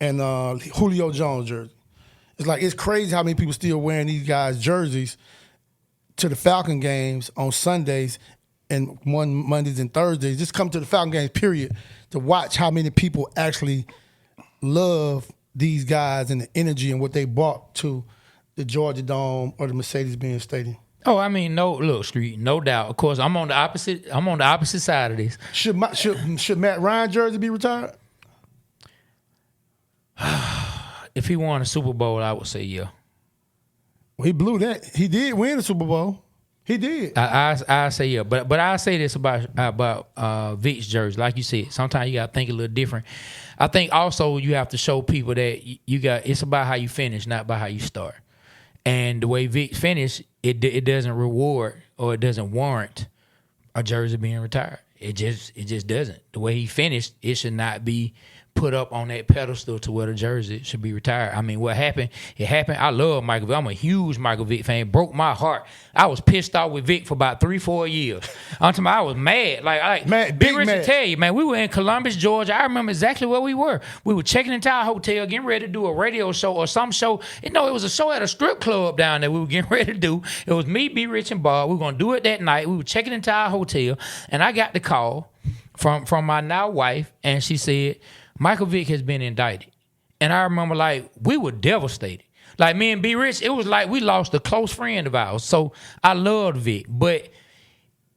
Julio Jones jersey. It's crazy how many people still wearing these guys' jerseys to the Falcon games on Sundays and Mondays and Thursdays. Just come to the Falcon games, period, to watch how many people actually love these guys and the energy and what they brought to the Georgia Dome or the Mercedes-Benz Stadium. Oh, I mean, Street, no doubt. Of course, I'm on the opposite side of this. Should Matt Ryan jersey be retired? If he won a Super Bowl, I would say yeah. Well, he blew that. He did win the Super Bowl. He did. I say yeah, but I say this about Vick's jersey. Like you said, sometimes you gotta think a little different. I think also you have to show people that it's about how you finish, not about how you start. And the way Vick finished, it doesn't reward or it doesn't warrant a jersey being retired. It just doesn't. The way he finished, it should not be put up on that pedestal to where the jersey should be retired. I mean, what happened? It happened. I love Michael Vick. I'm a huge Michael Vick fan. It broke my heart. I was pissed off with Vick for about 3-4 years. Until I was mad. Big Rich to tell you, man, we were in Columbus, Georgia. I remember exactly where we were. We were checking into our hotel, getting ready to do a radio show or some show. It was a show at a strip club down there we were getting ready to do. It was me, B Rich, and Bob. We were going to do it that night. We were checking into our hotel, and I got the call from my now wife, and she said, Michael Vick has been indicted. And I remember, we were devastated. Like, me and B Rich, it was like we lost a close friend of ours. So I loved Vick. But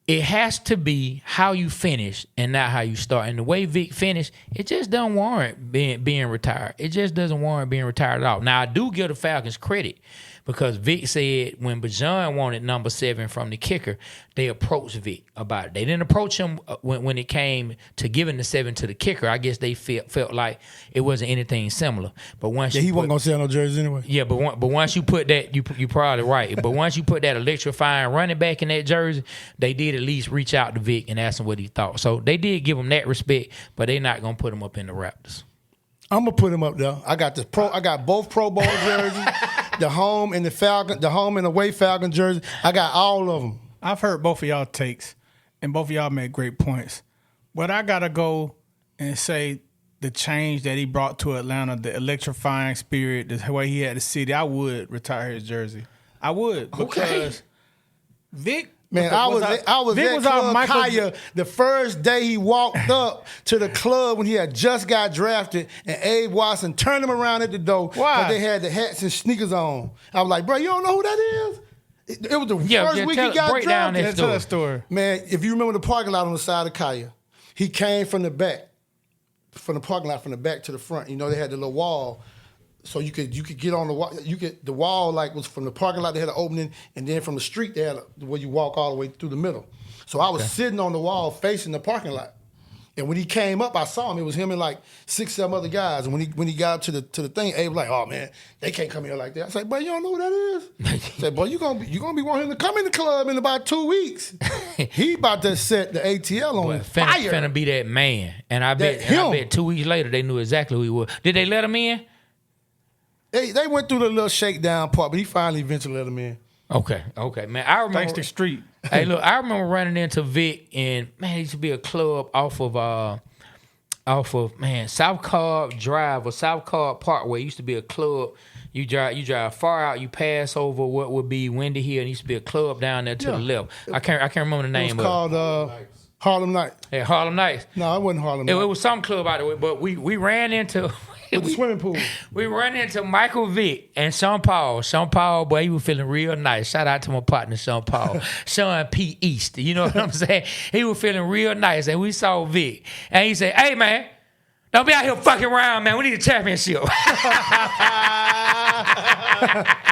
it has to be how you finish and not how you start. And the way Vick finished, it just doesn't warrant being retired. It just doesn't warrant being retired at all. Now, I do give the Falcons credit because Vick said when Bajan wanted number 7 from the kicker, they approached Vick about it. They didn't approach him when it came to giving the 7 to the kicker. I guess they felt like it wasn't anything similar. But once he wasn't gonna sell no jerseys anyway. Yeah, but once you put that, you probably right. But once you put that electrifying running back in that jersey, they did at least reach out to Vick and ask him what he thought. So they did give him that respect, but they're not gonna put him up in the Raptors. I'm gonna put him up there. I got both Pro Bowl jerseys, the home and the away Falcon jersey. I got all of them. I've heard both of y'all takes, and both of y'all made great points. But I gotta go and say the change that he brought to Atlanta, the electrifying spirit, the way he had the city. I would retire his jersey. I would because Vick. Man, I was at Club Kaya the first day he walked up to the club when he had just got drafted, and Abe Watson turned him around at the door. Why? Because they had the hats and sneakers on. I was like, bro, you don't know who that is? It was the first week he got drafted. Tell that story. Man, if you remember the parking lot on the side of Kaya, he came from the back, from the parking lot from the back to the front. You know, they had the little wall. So you could get on the wall. The wall was from the parking lot. They had an opening, and then from the street they had where you walk all the way through the middle. So I was sitting on the wall facing the parking lot, and when he came up, I saw him. It was him and 6-7 other guys. And when he got up to the thing, Abe was like, "Oh man, they can't come here like that." I said, "Boy, you don't know who that is." I said, "Boy, you gonna be wanting him to come in the club in about 2 weeks." He about to set the ATL on fire. Finna be that man, and I bet 2 weeks later they knew exactly who he was. Did they let him in? They went through the little shakedown part, but he finally eventually let him in. Okay, man. I remember. Thanks to Street. Hey, look, I remember running into Vick, and man, it used to be a club off of South Cobb Drive or South Cobb Parkway. It used to be a club. You drive far out. You pass over what would be Windy Hill. And used to be a club down there to the left. I can't remember the name. It was called Harlem Nights. Yeah, Harlem Nights. No, it wasn't Harlem It Nights. was some club out there, but we ran into. With the swimming pool. We run into Michael Vick and Sean Paul. Sean Paul, boy, he was feeling real nice. Shout out to my partner, Sean Paul. Sean P. East. You know what I'm saying? He was feeling real nice. And we saw Vick. And he said, hey, man, don't be out here fucking around, man. We need a championship.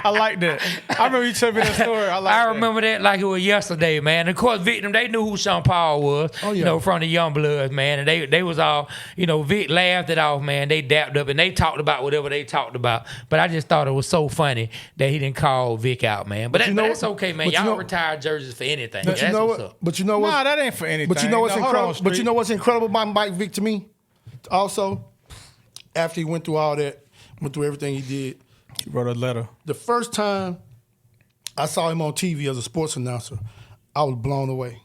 I like that. I remember you telling me that story. I remember that like it was yesterday, man. Of course, Vic, they knew who Sean Paul was, from the Young Bloods, man. And they was all, Vic laughed it off, man. They dapped up and they talked about whatever they talked about. But I just thought it was so funny that he didn't call Vic out, man. But that's okay, man. Y'all retire jerseys for anything. But that's what's up. But you know what? Nah, that ain't for anything. But you know what's incredible? But you know what's incredible about Mike Vick to me? Also, after he went through all that, went through everything he did, he wrote a letter. The first time I saw him on TV as a sports announcer, I was blown away.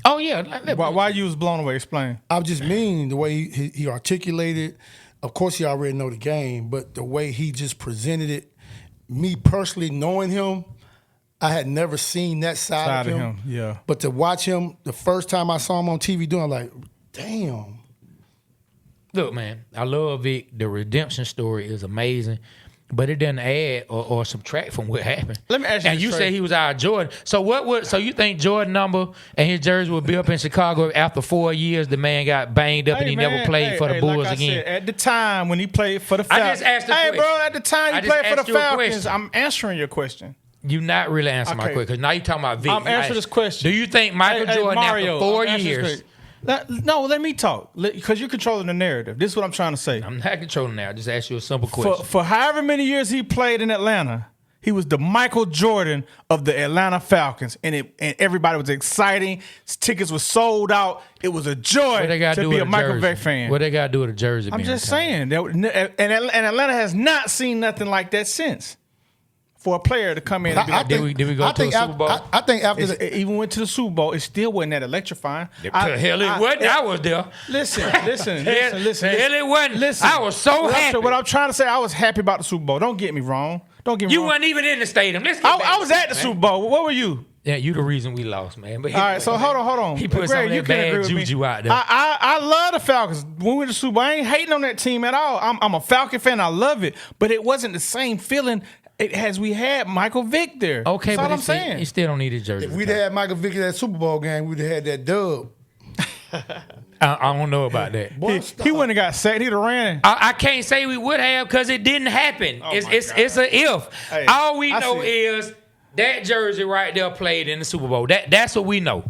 Oh, yeah. Why you was blown away? Explain. I was just mean the way he articulated. Of course, he already know the game, but the way he just presented it, me personally knowing him, I had never seen that side of him. Yeah. But to watch him, the first time I saw him on TV doing, I'm like, damn. Look, man, I love Vic. The redemption story is amazing, but it doesn't add or subtract from what happened. Let me ask you. And you say he was our Jordan. So you think Jordan number and his jersey would be up in Chicago after 4 years? The man got banged up and he never played for the Bulls like again. Said, at the time when he played for the Falcons. I just asked the question. Bro, at the time he played for the Falcons, I'm answering your question. You not really answering my question because now you talking about Vic. I'm answering this question. Do you think Michael Jordan Mario, after 4 years? No, let me talk because you're controlling the narrative. This is what I'm trying to say. I'm not controlling now. Just ask you a simple question. For however many years he played in Atlanta, he was the Michael Jordan of the Atlanta Falcons, and everybody was exciting. His tickets were sold out. It was a joy to be a Michael Vick fan. What they got to do with a jersey? I'm just saying, and Atlanta has not seen nothing like that since. For a player to come in and be like, did we go to the Super Bowl? I think after it even went to the Super Bowl, it still wasn't that electrifying. Hell, it wasn't. I was there. Listen. Hell, it wasn't. Listen. I was so happy. What I'm trying to say, I was happy about the Super Bowl. Don't get me wrong. You weren't even in the stadium. I was at the Super Bowl. What were you? Yeah, you the reason we lost, man. But all right, so hold on. He put some of that bad juju out there. I love the Falcons. When we went to the Super Bowl, I ain't hating on that team at all. I'm a Falcon fan. I love it. But it wasn't the same feeling as we had Michael Vick there. Okay, that's but what I'm saying. You still don't need a jersey. If we'd had Michael Vick in that Super Bowl game, we'd have had that dub. I don't know about that. He wouldn't have got sacked. He'd have ran. I can't say we would have because it didn't happen. It's an if. Hey, all we know is that jersey right there played in the Super Bowl. That's what we know.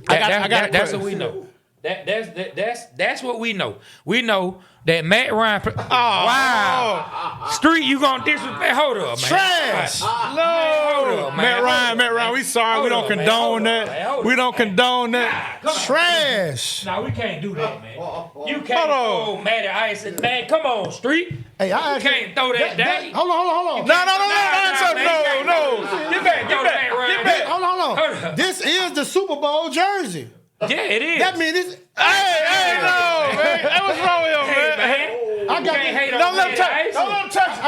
That's what we know. That's what we know. We know that Matt Ryan. Wow. Street, you gonna disrespect? Hold up, man. Trash. No. Hold up, man. Matt Ryan. We sorry. We don't condone that. We don't condone that. Trash. No, we can't do that, man. You can't throw Matty Ice. Man, come on, Street. Hey, you can't throw that day. Hold on. No. Get back. Get back. Hold on. This is the Super Bowl jersey. Yeah, it is. That means it's. Hey, no, man. What's wrong with you, man? I got this. Don't let him touch.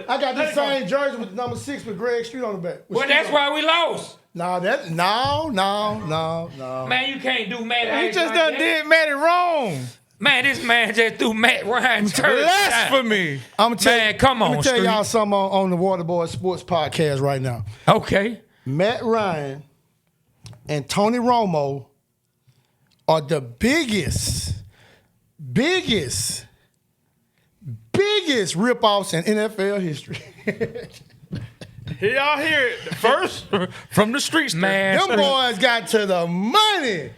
I got this same jersey with number 6 with Greg Street on the back. Well, that's why we lost. No. Man, you can't do Matty. He just done did Matty wrong. Man, this man just threw Matt Ryan blasphemy. I'm tell man, come on, Let me tell y'all something on the Waterboyz Sports Podcast right now. Okay. Matt Ryan and Tony Romo are the biggest rip-offs in NFL history. Here y'all hear it first from the streets, man. Them boys got to the money,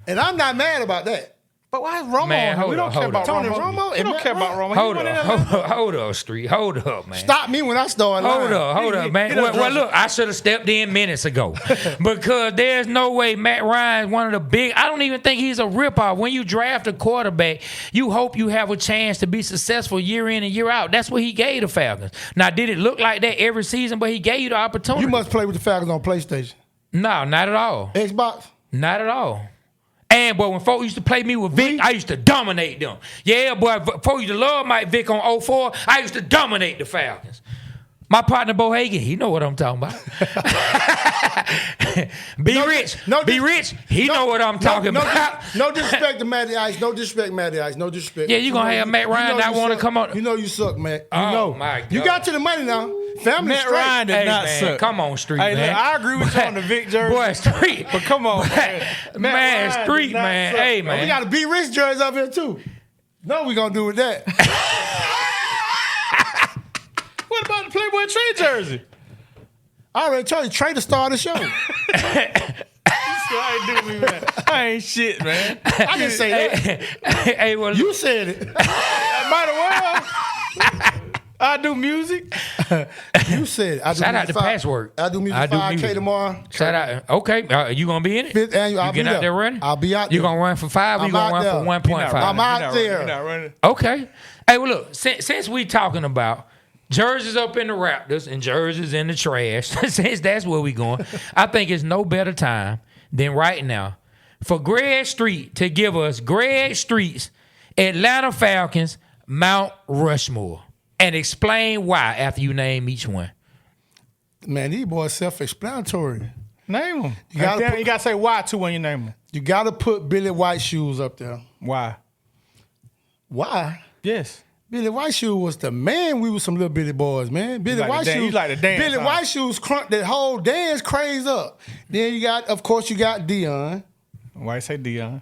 and I'm not mad about that. But why is Romo? Man, we don't care about Tony Romo. We don't care about Romo. Hold up, Street. Hold up, man. Stop me when I start lying. Hold up, man. Well, look, I should have stepped in minutes ago because there's no way Matt Ryan is one of the big. I don't even think he's a ripoff. When you draft a quarterback, you hope you have a chance to be successful year in and year out. That's what he gave the Falcons. Now, did it look like that every season? But he gave you the opportunity. You must play with the Falcons on PlayStation. No, not at all. Xbox? Not at all. And boy, when folks used to play me with Vic, I used to dominate them. Yeah, boy, folks used to love Mike Vic on 04. I used to dominate the Falcons. My partner Bo Hagen, he know what I'm talking about. Be rich. He know what I'm talking about. No disrespect to Matty Ice. No disrespect, Matty Ice. No disrespect. Yeah, you gonna have Matt Ryan not want to come on. You know you suck, man. You Oh, know. my God. You got to the money now. Family Matt straight. Ryan did Hey, not man, suck. come on, Street, Hey, man. look, I agree with you on the Vic jersey. Boy, Street. But come on, man. Man, Ryan Street, did not man. suck. Hey, We man. got a Be Rich jersey up here too. No, we gonna do with that. What about the Playboy Trade jersey? I already told you, Trey to start the show. I ain't do me, man. I ain't shit, man. I didn't say that. Hey, well, You said it. Might as well. I do music. You said it. I do Shout out music to Password. I do music I do 5K music. tomorrow. shout out. Okay, you gonna be in it? Fifth annual. You I'll get be out there running? I'll be out You there. gonna run for 5 or you I'm gonna out run for there. 1.5? I'm out there. You're not running. Okay. Hey, well, look, since we talking about jerseys up in the Raptors and jerseys in the trash, since that's where we going, I think it's no better time than right now for Greg Street to give us Greg Street's Atlanta Falcons Mount Rushmore and explain why after you name each one. Man, these boys self-explanatory. Name them. You gotta You gotta say why too when you name them. You got to put Billy White Shoes up there. Why? Why? Yes. Billy White Shoes was the man. We was some little bitty boys, man. Billy like White to dan- Shoes. you like to dance, Billy huh? White Shoes crunk that whole dance craze up. Then you got, of course, you got Dion. Why you say Dion?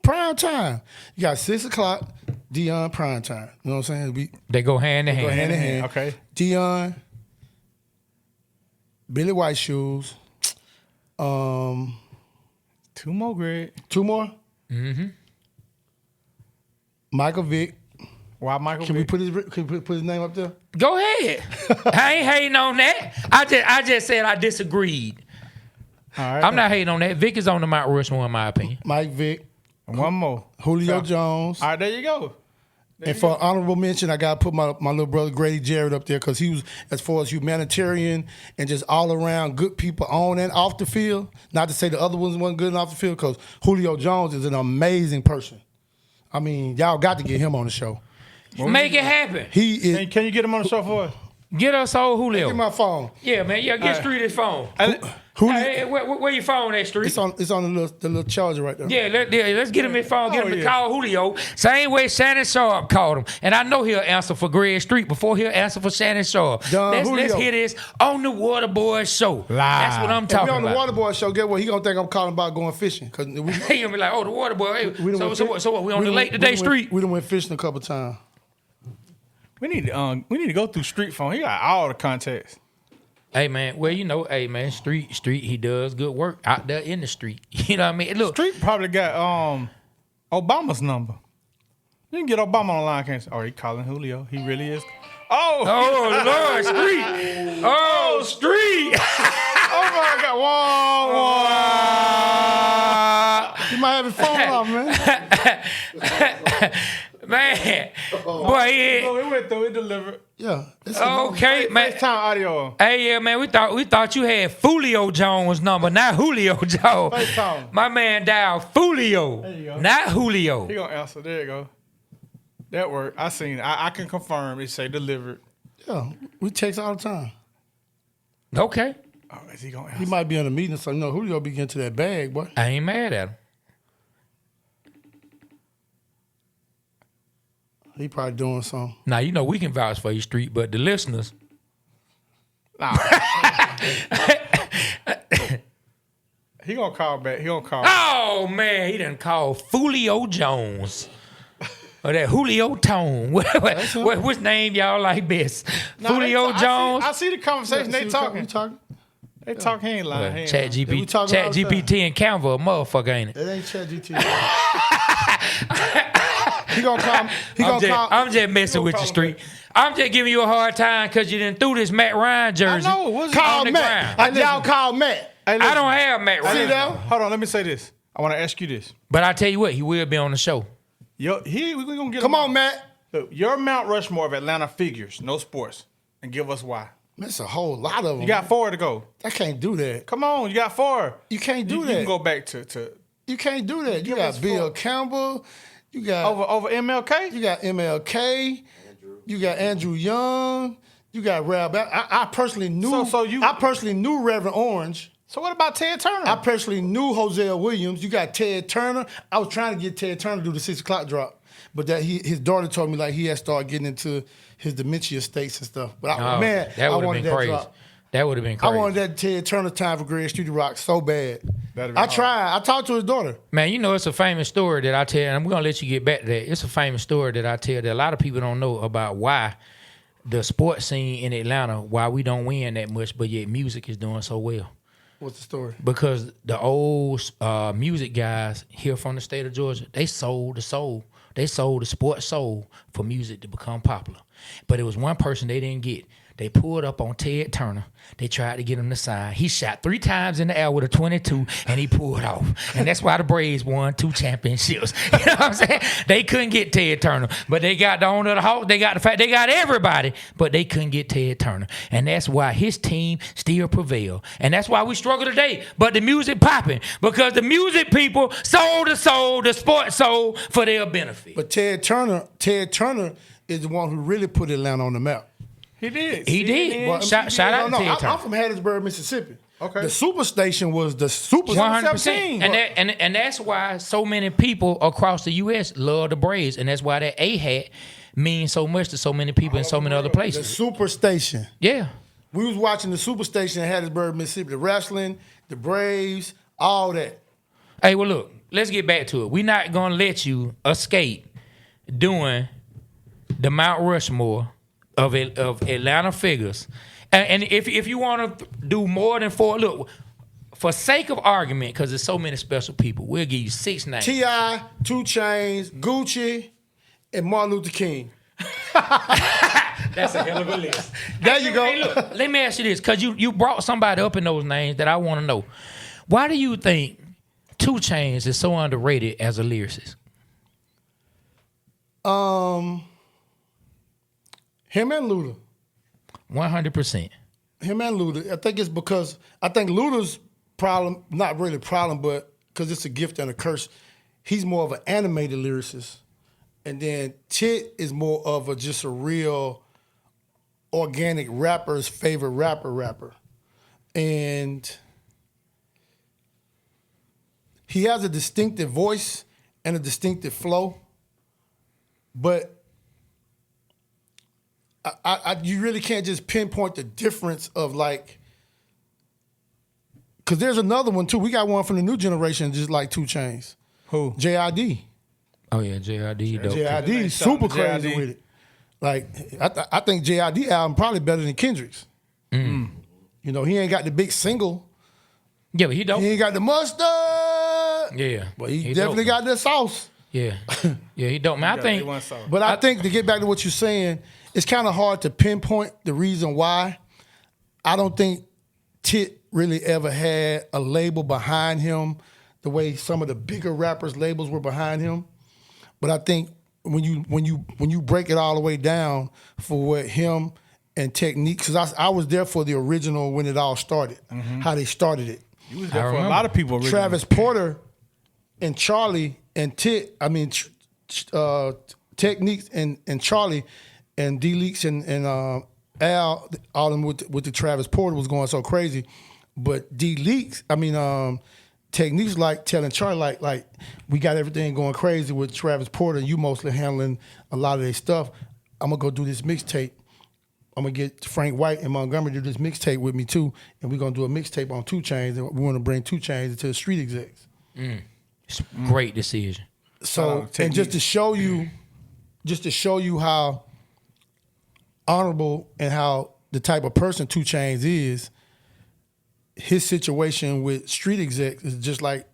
Prime time. You got 6 o'clock. Dion prime time. You know what I'm saying? They go hand in Go hand. hand in hand. Okay. Dion. Billy White Shoes. 2 more, Greg. 2 more. Mm-hmm. Michael Vick. Why Michael? Can we Vick? put his name up there? Go ahead. I ain't hating on that. I just said I disagreed. All right. I'm not hating on that. Vic is on the Mount Rushmore in my opinion. Mike Vick. One more. Julio Yeah. Jones. All right, there you go. And for honorable mention, I got to put my little brother Grady Jarrett up there because he was, as far as humanitarian and just all around good people on and off the field. Not to say the other ones wasn't good enough off the field because Julio Jones is an amazing person. I mean, y'all got to get him on the show. Make it happen. He is. Can you get him on the show for us? Get us old Julio. Get my phone. Yeah, man. Yeah, get Street his phone. Julio, Hey, where your phone at, Street? it's on the little charger right there. Yeah, let's get him his phone. Get him to yeah. call Julio. Same way Shannon Sharp called him. And I know he'll answer for Greg Street before he'll answer for Shannon Sharp. Let's Julio. hear this on the Waterboyz Show. That's what I'm If we talking on the about. Waterboyz Show, get what? He gonna think I'm calling about going fishing. Cause we, He gonna be like, oh, the Waterboy. we done Hey, went so what? We on the lake today, Street? We done went fishing a couple times. We need to go through Street phone. He got all the contacts. Hey man, well you know, hey man, Street, he does good work out there in the street. You know what I mean? Look, Street probably got Obama's number. You can get Obama on the line, can't you? Oh, he calling Julio. He really is. Oh, oh Lord, Street, oh Street. oh my God! Whoa. He might have his phone off, man. Man, boy, yeah. Oh, it went through. It delivered. Yeah. It's Okay, man. FaceTime audio. Hey, yeah, man. We thought you had Fulio Jones' number, not Julio Jones. FaceTime. My man dialed Fulio, There you go. not Julio. He gonna answer. There you go. That worked. I seen it. I can confirm. It say delivered. Yeah. We text all the time. Okay, Oh, is he gonna He answer? might be in a meeting, so Julio be getting to that bag, boy. I ain't mad at him. He probably doing something. Now you know we can vouch for your Street, but the listeners, Nah. He gonna call back. He gonna call. oh man, he done called Fulio Jones. Or that Julio Tone. Which name y'all like best? Nah, Julio Jones? I see the conversation. They talking. We talking? They talk. He ain't lying. He ain't Chat lying. we talking all the GPT and Canva, a motherfucker, ain't it? It ain't ChatGPT. He gonna call. He gonna call. I'm just messing with you, Street. I'm just giving you a hard time because you didn't threw this Matt Ryan jersey. I know. What's Call on the Matt. ground. Y'all call Matt. Hey, I listen. don't have Matt See Ryan. that? Hold on. Let me say this. I want to ask you this. But I tell you what, he will be on the show. We gonna get. Come him on, Matt. Look, your Mount Rushmore of Atlanta figures, no sports, and give us why. That's a whole lot of them. You got 4 to go. I can't do that. Come on, you got 4. You can't do You that. can go back to You can't do that. You Give us got Bill 4. Campbell. You got over MLK. You got MLK. You got Andrew Young. You got Rab. I personally knew. I personally knew Reverend Orange. So what about Ted Turner? I personally knew Hosea Williams. You got Ted Turner. I was trying to get Ted Turner to do the 6 o'clock drop, but his daughter told me like he had started getting into his dementia states and stuff. But that would have been crazy. Drop. That would have been crazy. I wanted that Ted Turner time for Greg Street Rock so bad. I tried. I talked to his daughter. Man, you know it's a famous story that I tell, and we're gonna let you get back to that. It's a famous story that I tell that a lot of people don't know about why the sports scene in Atlanta, why we don't win that much, but yet music is doing so well. What's the story? Because the old music guys here from the state of Georgia, they sold the soul. They sold the sports soul for music to become popular. But it was one person they didn't get. They pulled up on Ted Turner. They tried to get him to sign. He shot 3 times in the air with a .22, and he pulled off. And that's why the Braves won 2 championships. You know what I'm saying? They couldn't get Ted Turner, but they got the owner of the Hawks. They got the fact they got everybody, but they couldn't get Ted Turner. And that's why his team still prevail. And that's why we struggle today. But the music popping because the music people sold the soul, the sports soul for their benefit. But Ted Turner is the one who really put Atlanta on the map. He did. He did. Well, shout out to Ted Turner. I'm from Hattiesburg, Mississippi. Okay. The Superstation was the Super 100%. And that's why so many people across the U.S. love the Braves, and that's why that A hat means so much to so many people in so many other places. The Superstation. Yeah. We was watching the Superstation in Hattiesburg, Mississippi. The wrestling, the Braves, all that. Hey, well, look, let's get back to it. We're not going to let you escape doing the Mount Rushmore of Atlanta figures. And if you want to do more than 4, look, for sake of argument, because there's so many special people, we'll give you 6 names. T.I., 2 Chainz, Gucci, and Martin Luther King. That's a hell of a list. There you go. Hey, look, let me ask you this, because you brought somebody up in those names that I want to know. Why do you think 2 Chainz is so underrated as a lyricist? Him and Luda. 100%. Him and Luda. I think it's because Luda's problem, not really problem, but because it's a gift and a curse, he's more of an animated lyricist. And then Tit is more of just a real organic rapper's favorite rapper. And he has a distinctive voice and a distinctive flow, but you really can't just pinpoint the difference of like, because there's another one too. We got one from the new generation just like 2 Chainz. Who? J.I.D. Oh yeah, J.I.D. dope. J.I.D. super crazy with it. Like I think J.I.D. album probably better than Kendrick's. You know, he ain't got the big single. Yeah, but he dope. He ain't got the mustard. Yeah, but he definitely got the sauce. Yeah, yeah, he don't. Man, I think to get back to what you're saying, it's kind of hard to pinpoint the reason why. I don't think Tit really ever had a label behind him the way some of the bigger rappers' labels were behind him. But I think when you break it all the way down for what him and Technique, because I was there for the original when it all started, how they started it. You was there for a lot of people. Originally. Travis Porter and Charlie and Techniques and Charlie and D-Leaks and Al, all of them with the Travis Porter was going so crazy. But D-Leaks, Techniques like telling Charlie like we got everything going crazy with Travis Porter, you mostly handling a lot of their stuff. I'm gonna go do this mixtape. I'm gonna get Frank White and Montgomery to do this mixtape with me too, and we're gonna do a mixtape on 2 Chainz, and we want to bring 2 Chainz into the street execs. Great decision. So and just to show you how honorable and how the type of person 2 Chainz is, his situation with street execs is just like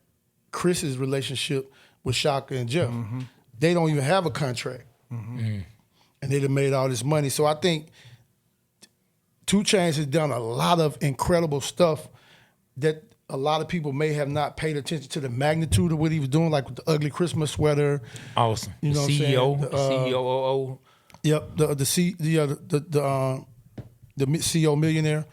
Chris's relationship with Shaka and Jeff. They don't even have a contract. And they'd have made all this money. So I think 2 Chainz has done a lot of incredible stuff that a lot of people may have not paid attention to the magnitude of what he was doing, like with the ugly Christmas sweater. Awesome. You know CEO, what I'm saying? COO. Yep, the CEO millionaire,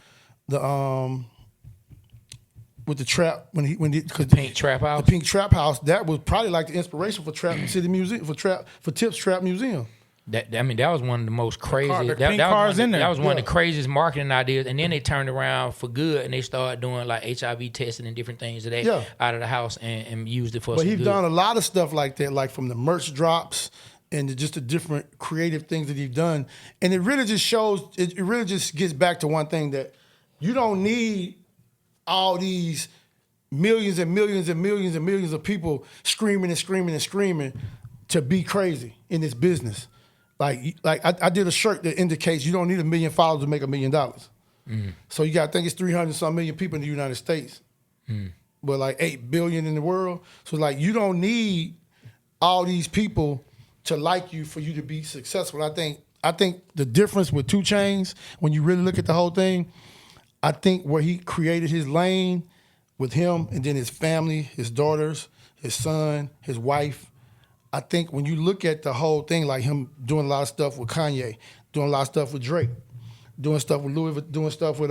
with the trap The Pink Trap House. The Pink Trap House, that was probably like the inspiration for Trap City Museum, for Tip's Trap Museum. That was one of the most crazy. the That pink was cars one, in there. that was one of the craziest marketing ideas. And then they turned around for good and they started doing like HIV testing and different things of that out of the house and used it for. But some he's good. done a lot of stuff like that, like from the merch drops and just the different creative things that he's done. And it really just shows. It really just gets back to one thing, that you don't need all these millions and millions and millions and millions of people screaming and screaming and screaming to be crazy in this business. Like I did a shirt that indicates you don't need 1 million followers to make $1 million. So you got to think it's 300-some million people in the United States, but like 8 billion in the world. So like you don't need all these people to like you for you to be successful. I think the difference with 2 Chainz, when you really look at the whole thing, I think where he created his lane with him and then his family, his daughters, his son, his wife. I think when you look at the whole thing, like him doing a lot of stuff with Kanye, doing a lot of stuff with Drake, doing stuff with Louis, doing stuff with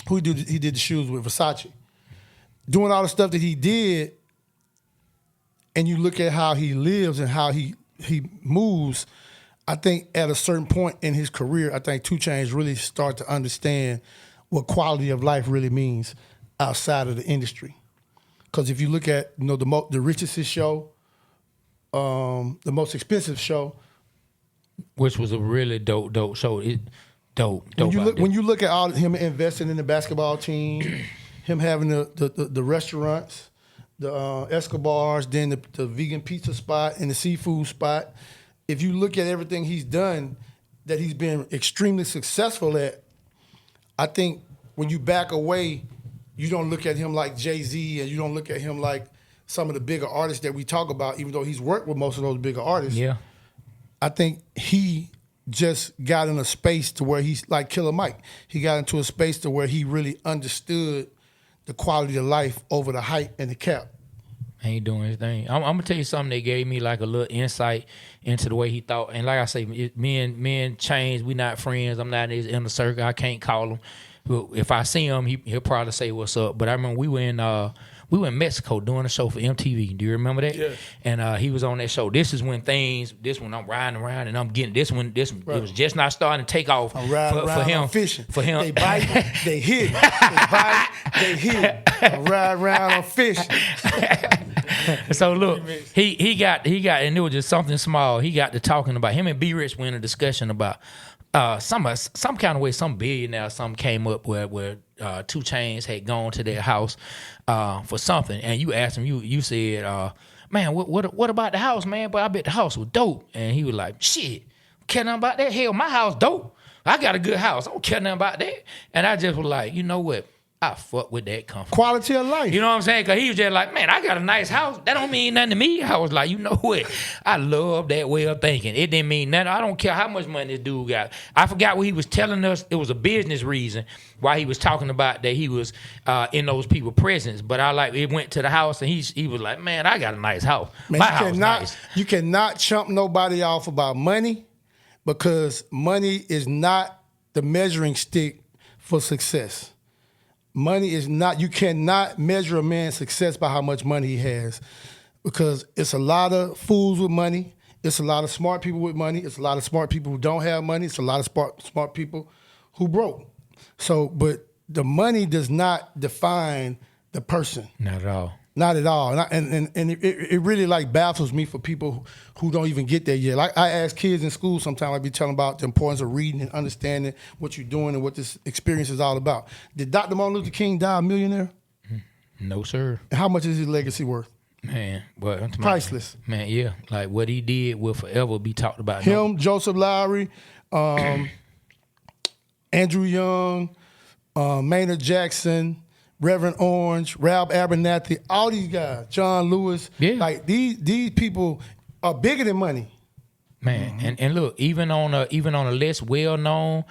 he did the shoes with Versace, doing all the stuff that he did, and you look at how he lives and how he moves. I think at a certain point in his career, I think 2 Chainz really start to understand what quality of life really means outside of the industry. Because if you look at the richest show, the most expensive show, which was a really dope show. Dope. When you look at all him investing in the basketball team, him having the restaurants, the Escobars, then the vegan pizza spot and the seafood spot. If you look at everything he's done that he's been extremely successful at, I think when you back away, you don't look at him like Jay-Z and you don't look at him like some of the bigger artists that we talk about, even though he's worked with most of those bigger artists. Yeah. I think he just got in a space to where he's like Killer Mike. He got into a space to where he really understood the quality of life over the height and the cap. Ain't doing his thing. I'm gonna tell you something that gave me like a little insight into the way he thought. And like I say, me and Chainz, we not friends. I'm not in his inner circle. I can't call him. But if I see him, he'll probably say what's up. But I remember we were in Mexico doing a show for MTV. Do you remember that? Yeah. And he was on that show. This when I'm riding around and I'm getting this right. It was just not starting to take off I'm riding for around, him. I'm fishing. For him. They bite, they hit. They bite, they hit. I ride around, I'm fishing. So look, he got, and it was just something small. He got to talking about him and B Rich went in a discussion about some kind of way some billionaire something came up where 2 Chainz had gone to their house for something, and you asked him, you said, man, what about the house, man? But I bet the house was dope, and he was like, shit, care nothing about that. Hell, my house dope. I got a good house. I don't care nothing about that. And I just was like, you know what? I fuck with that comfort. Quality of life. You know what I'm saying? Because he was just like, man, I got a nice house. That don't mean nothing to me. I was like, you know what? I love that way of thinking. It didn't mean nothing. I don't care how much money this dude got. I forgot what he was telling us. It was a business reason why he was talking about that he was in those people's presence. But it went to the house and he was like, man, I got a nice house. Man, My house nice. You cannot chump nobody off about money, because money is not the measuring stick for success. Money is not, you cannot measure a man's success by how much money he has, because it's a lot of fools with money. It's a lot of smart people with money. It's a lot of smart people who don't have money. It's a lot of smart people who broke. So, but the money does not define the person. Not at all. Not at all. And it really like baffles me for people who don't even get there yet. Like I ask kids in school sometimes, I be telling about the importance of reading and understanding what you're doing and what this experience is all about. Did Dr. Martin Luther King die a millionaire? No, sir. And how much is his legacy worth? Man, but priceless. Man, yeah. Like what he did will forever be talked about. Him, Joseph Lowry, Andrew Young, Maynard Jackson, Reverend Orange, Ralph Abernathy, all these guys, John Lewis, like these people are bigger than money. Man, and look, even on a less well known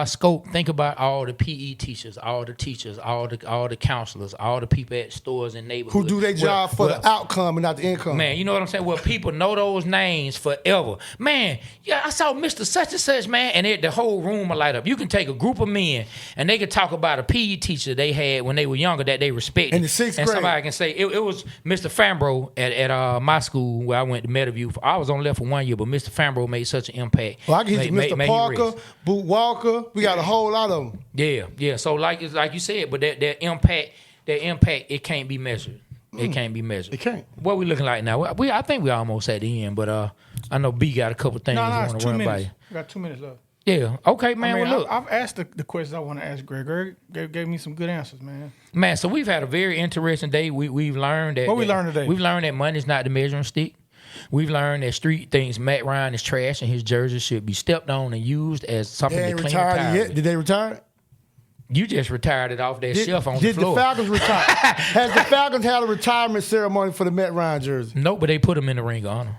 Scope, think about all the PE teachers, all the counselors, all the people at stores and neighborhoods. Who do their job for the outcome and not the income. Man, you know what I'm saying? Well, people know those names forever. Man, yeah, I saw Mr. Such and Such, man, and the whole room will light up. You can take a group of men and they could talk about a PE teacher they had when they were younger that they respected. In the 6th grade. And somebody can say, it was Mr. Fambro at my school where I went to Meadowview. I was only there for 1 year, but Mr. Fambro made such an impact. Well, I can hit Mr. Parker, Boot Walker. We got a whole lot of them. Yeah. So like you said, but their impact, it can't be measured. It can't be measured. It can't. What we looking like now? I think we almost at the end, but I know B got a couple things No, I it's want to 2 run by minutes. you. We got 2 minutes left. Yeah. Okay, man. I mean, well, look, I've asked the questions I want to ask Greg. Greg gave me some good answers, man. man. So we've had a very interesting day. We've learned that. What we learned today? We've learned that money's not the measuring stick. We've learned that Street thinks Matt Ryan is trash and his jersey should be stepped on and used as something They to ain't clean retired tires yet. with. Did they retire? You just retired it off that shelf on the Did floor. the Falcons retire? Has the Falcons had a retirement ceremony for the Matt Ryan jersey? Nope, but they put him in the ring of honor.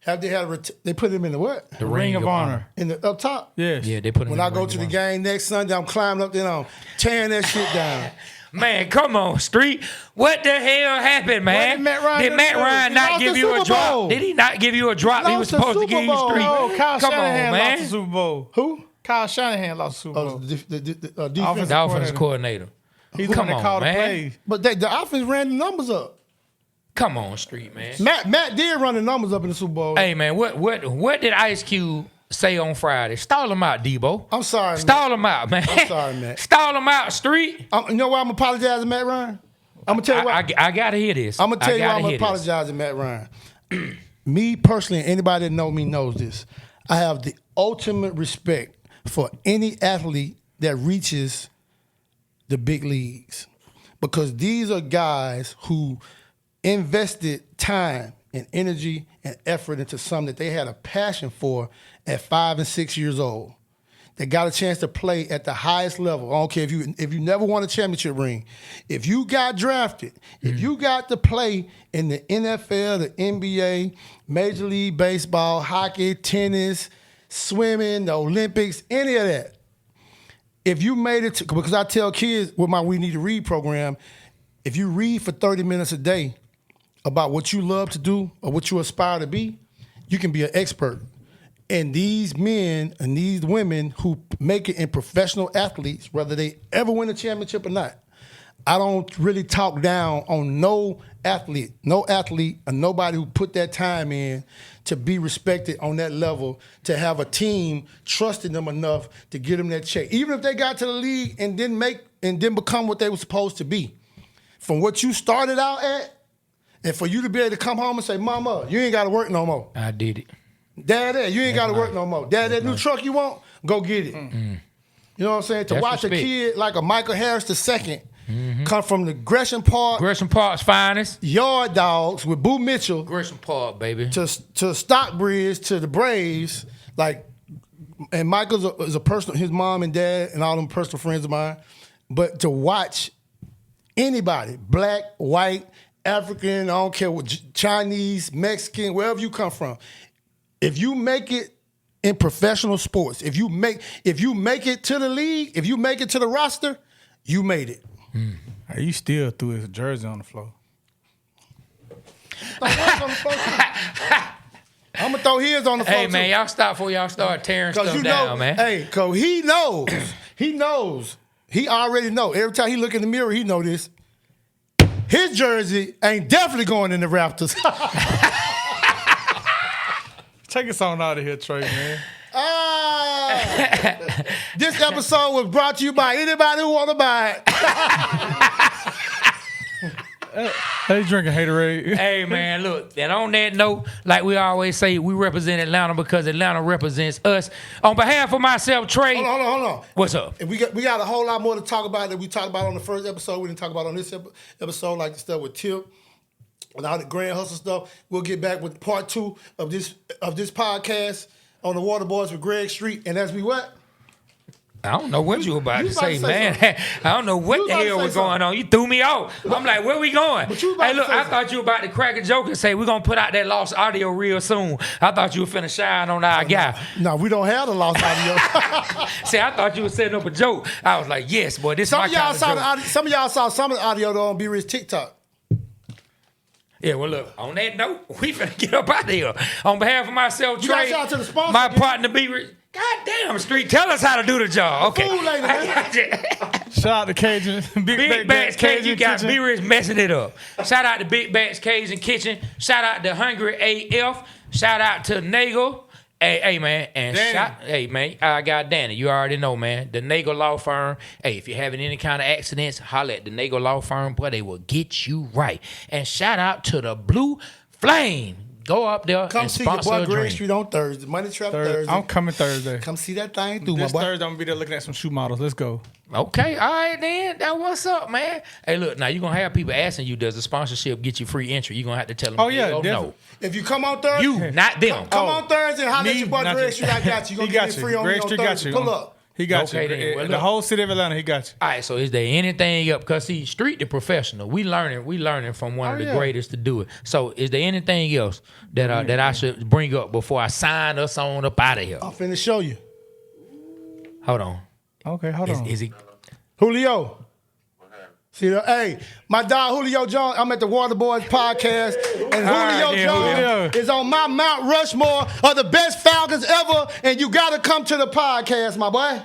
Have they had they put him in the what? The Ring of Honor. In the up top? Yes. Yeah, they put him When in I the go ring to of the honor. game next Sunday, I'm climbing up there, I'm tearing that shit down. Man, come on, Street. What the hell happened, man? What did Matt Ryan Did do? Matt Ryan He not lost give the you a Super drop? Bowl. Did he not give you a drop? He was Lost the supposed to Super give you Bowl. Street. No, Kyle Come Shanahan on, lost man. the Super Bowl. Who? Kyle Shanahan lost the Super Bowl. The defense. Offensive The offensive coordinator. He's the Come one that on, called the man. plays. But the offense ran the numbers up. Come on, Street, man. Matt did run the numbers up in the Super Bowl. Hey, man, what did Ice Cube say on Friday? Stall him out, Debo. I'm sorry, Stall him out, man. I'm sorry, Matt. Stall him out, Street. You know why I'm apologizing, Matt Ryan? I'm gonna tell you why. I gotta hear this. I'm gonna tell you why I'm hear this. apologizing, Matt Ryan. Me personally, anybody that know me knows this. I have the ultimate respect for any athlete that reaches the big leagues, because these are guys who invested time and energy and effort into something that they had a passion for at 5 and 6 years old. They got a chance to play at the highest level. I don't care if you never won a championship ring. If you got drafted, if you got to play in the NFL, the NBA, Major League Baseball, hockey, tennis, swimming, the Olympics, any of that, if you made it to, because I tell kids with my We Need to Read program, if you read for 30 minutes a day about what you love to do or what you aspire to be, you can be an expert. And these men and these women who make it in professional athletes, whether they ever win a championship or not, I don't really talk down on no athlete or nobody who put that time in to be respected on that level, to have a team trusting them enough to get them that check. Even if they got to the league and didn't become what they were supposed to be. From what you started out at, and for you to be able to come home and say, Mama, you ain't got to work no more. I did it. Dad, you ain't got to work no more. Dad, that new truck you want, go get it. You know what I'm saying? To That's watch respect. a kid like a Michael Harris II come from the Gresham Park Park's finest. Yard Dogs with Boo Mitchell Gresham Park, baby. to Stockbridge to the Braves, and Michael's is a personal, his mom and dad and all them personal friends of mine. But to watch anybody, black, white, African, I don't care what, Chinese, Mexican, wherever you come from, if you make it in professional sports, if you make it to the league, if you make it to the roster, you made it. He still threw his jersey on the floor. I'm gonna throw his on the floor. Hey, man, y'all stop before y'all start tearing stuff down, man. Hey, cause he knows. He already know. Every time he look in the mirror, he know this. His jersey ain't definitely going in the Raptors. Take us on out of here, Trey, man. This episode was brought to you by anybody who want to buy it. Hey, drinking Haterade. Hey, man, look, and on that note, like we always say, we represent Atlanta because Atlanta represents us. On behalf of myself, Trey. Hold on. What's up? And we got a whole lot more to talk about that we talked about on the first episode. We didn't talk about on this episode, like the stuff with Tip and all the Grand Hustle stuff. We'll get back with part 2 of this podcast on the Waterboyz with Greg Street. And as we what? I don't know what you were about You to was about say, to say man. something. I don't know what You the was about hell to was say going on. You threw me off. I'm like, where we going? But you was about Hey, to look, say I something. thought you were about to crack a joke and say we're gonna put out that lost audio real soon. I thought you were finna shine on our guy. No, we don't have the lost audio. See, I thought you were setting up a joke. I was like, yes, boy, this is my kind of joke. Some of y'all saw some of the audio though on Be Rich TikTok. Yeah, well, look, on that note, we finna get up out of here. On behalf of myself, You gotta Trey, shout out to the sponsor, my man. partner, B. God damn, Street, tell us how to do the job. Okay. Food lady, man. Shout out to Cajun. Big Bats Cajun, you got Kitchen. B. Rich messing it up. Shout out to Big Bats Cajun Kitchen. Shout out to Hungry AF. Shout out to Nagel. Hey, man, and Danny. I got Danny. You already know, man. The Nagel Law Firm. Hey, if you're having any kind of accidents, holler at the Nagel Law Firm, boy, they will get you right. And shout out to the Blue Flame. Go up there Come and see your sponsor boy a Greg drink. Street on Thursday. Money Trap Thursday. I'm coming Thursday. Come see that thing through, my This boy. Thursday, I'm gonna be there looking at some shoe models. Let's go. Okay, all right then. That what's up, man. Hey, look, now you're going to have people asking you, does the sponsorship get you free entry? You're going to have to tell them, Oh, yeah, hell definitely. no. If you come on Thursday, You, not them. come on Thursday and holler at Me, your boy not Greg you. Street. I got you. You He gonna get got it you. free on Greg me on Street got Thursday. you. Pull up. He got Okay, you. then. Well, The look. whole city of Atlanta, he got you. All right, so is there anything up? Because see, Street the professional. We learning from one of the yeah. greatest to do it. So is there anything else that I should bring up before I sign us on up out of here? I'm finna show you. Hold on. Okay, hold on. Is he? Julio. See that? Hey, my dog Julio Jones. I'm at the Waterboyz podcast, and right, Julio then, Jones Julio. is on my Mount Rushmore of the best Falcons ever. And you gotta come to the podcast, my boy. Yes,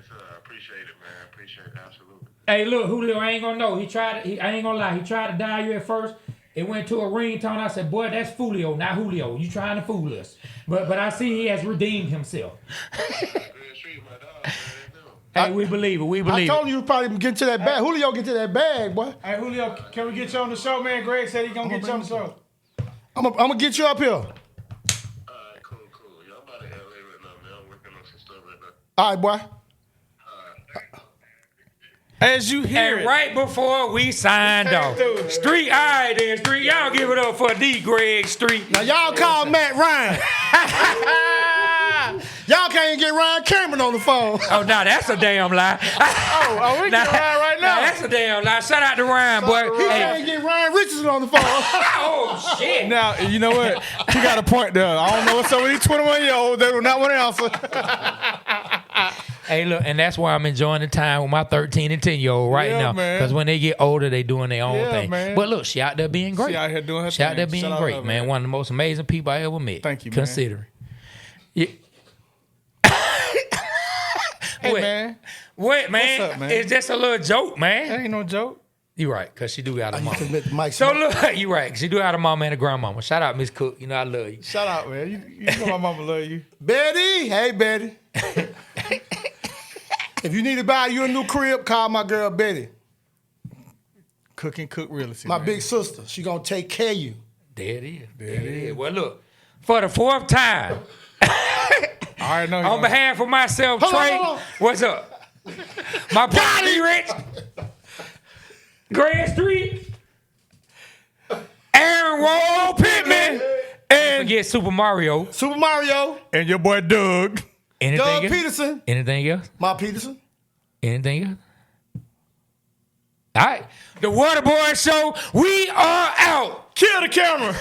sir. I appreciate it, man. I appreciate it. Absolutely. Hey, look, Julio, I ain't gonna know. I ain't gonna lie. He tried to dial you at first. It went to a ringtone. I said, boy, that's Julio, not Julio. You trying to fool us. But I see he has redeemed himself. Good street, my dog, man. Hey, we believe it. We I believe told it. you probably get to that bag. Julio get to that bag, boy. Hey, Julio, can we get you on the show, man? Greg said he's going to get you on the show. I'm gonna get you up here. All right, cool. Y'all about to LA right now, man. I'm working on some stuff right now. All right, boy. As you hear And it. right before we signed off, Street, all right then, Street, y'all give it up for D. Greg Street. Now y'all call Matt Ryan. Y'all can't get Ryan Cameron on the phone. Oh, no, that's a damn lie. Oh, we Nah, can ride right now. That's a damn lie. Shout out to Ryan, boy. He Hey. can't get Ryan Richardson on the phone. Oh, shit. Now, you know what? He got a point there. I don't know what's up with these 21-year-olds. They do not want to answer. Hey, look, and that's why I'm enjoying the time with my 13 and 10-year-old right Yeah, now. man. Because when they get older, they doing their own Yeah, thing. man. But look, she out there being great. She out here doing her She out thing. there being Shout out great, to her, man. man. One of the most amazing people I ever met. Thank you, man. Considering. Yeah. Hey, Wait. man. What, man? What's up, man? It's just a little joke, man. That ain't no joke. You right, because she do got a mama. Submit the mic. So look, you right. She do have a mama and a grandmama. Shout out, Miss Cook. You know I love you. Shout out, man. You know my mama love you. Betty, hey Betty. If you need to buy you a new crib, call my girl Betty, Cook real estate. my man. big sister. She gonna take care of you. There it is. There it is. Well, look, for the fourth time, I already know. on behalf of myself, Hold on, Trey, hold on. what's up? My body rich. Grand Street. Aaron Wall Pittman. And forget Super Mario. Super Mario, And your boy Doug. Anything Doug else? Peterson, Anything else? my Peterson. Anything else? All right. The Waterboyz Show, we are out. Kill the camera.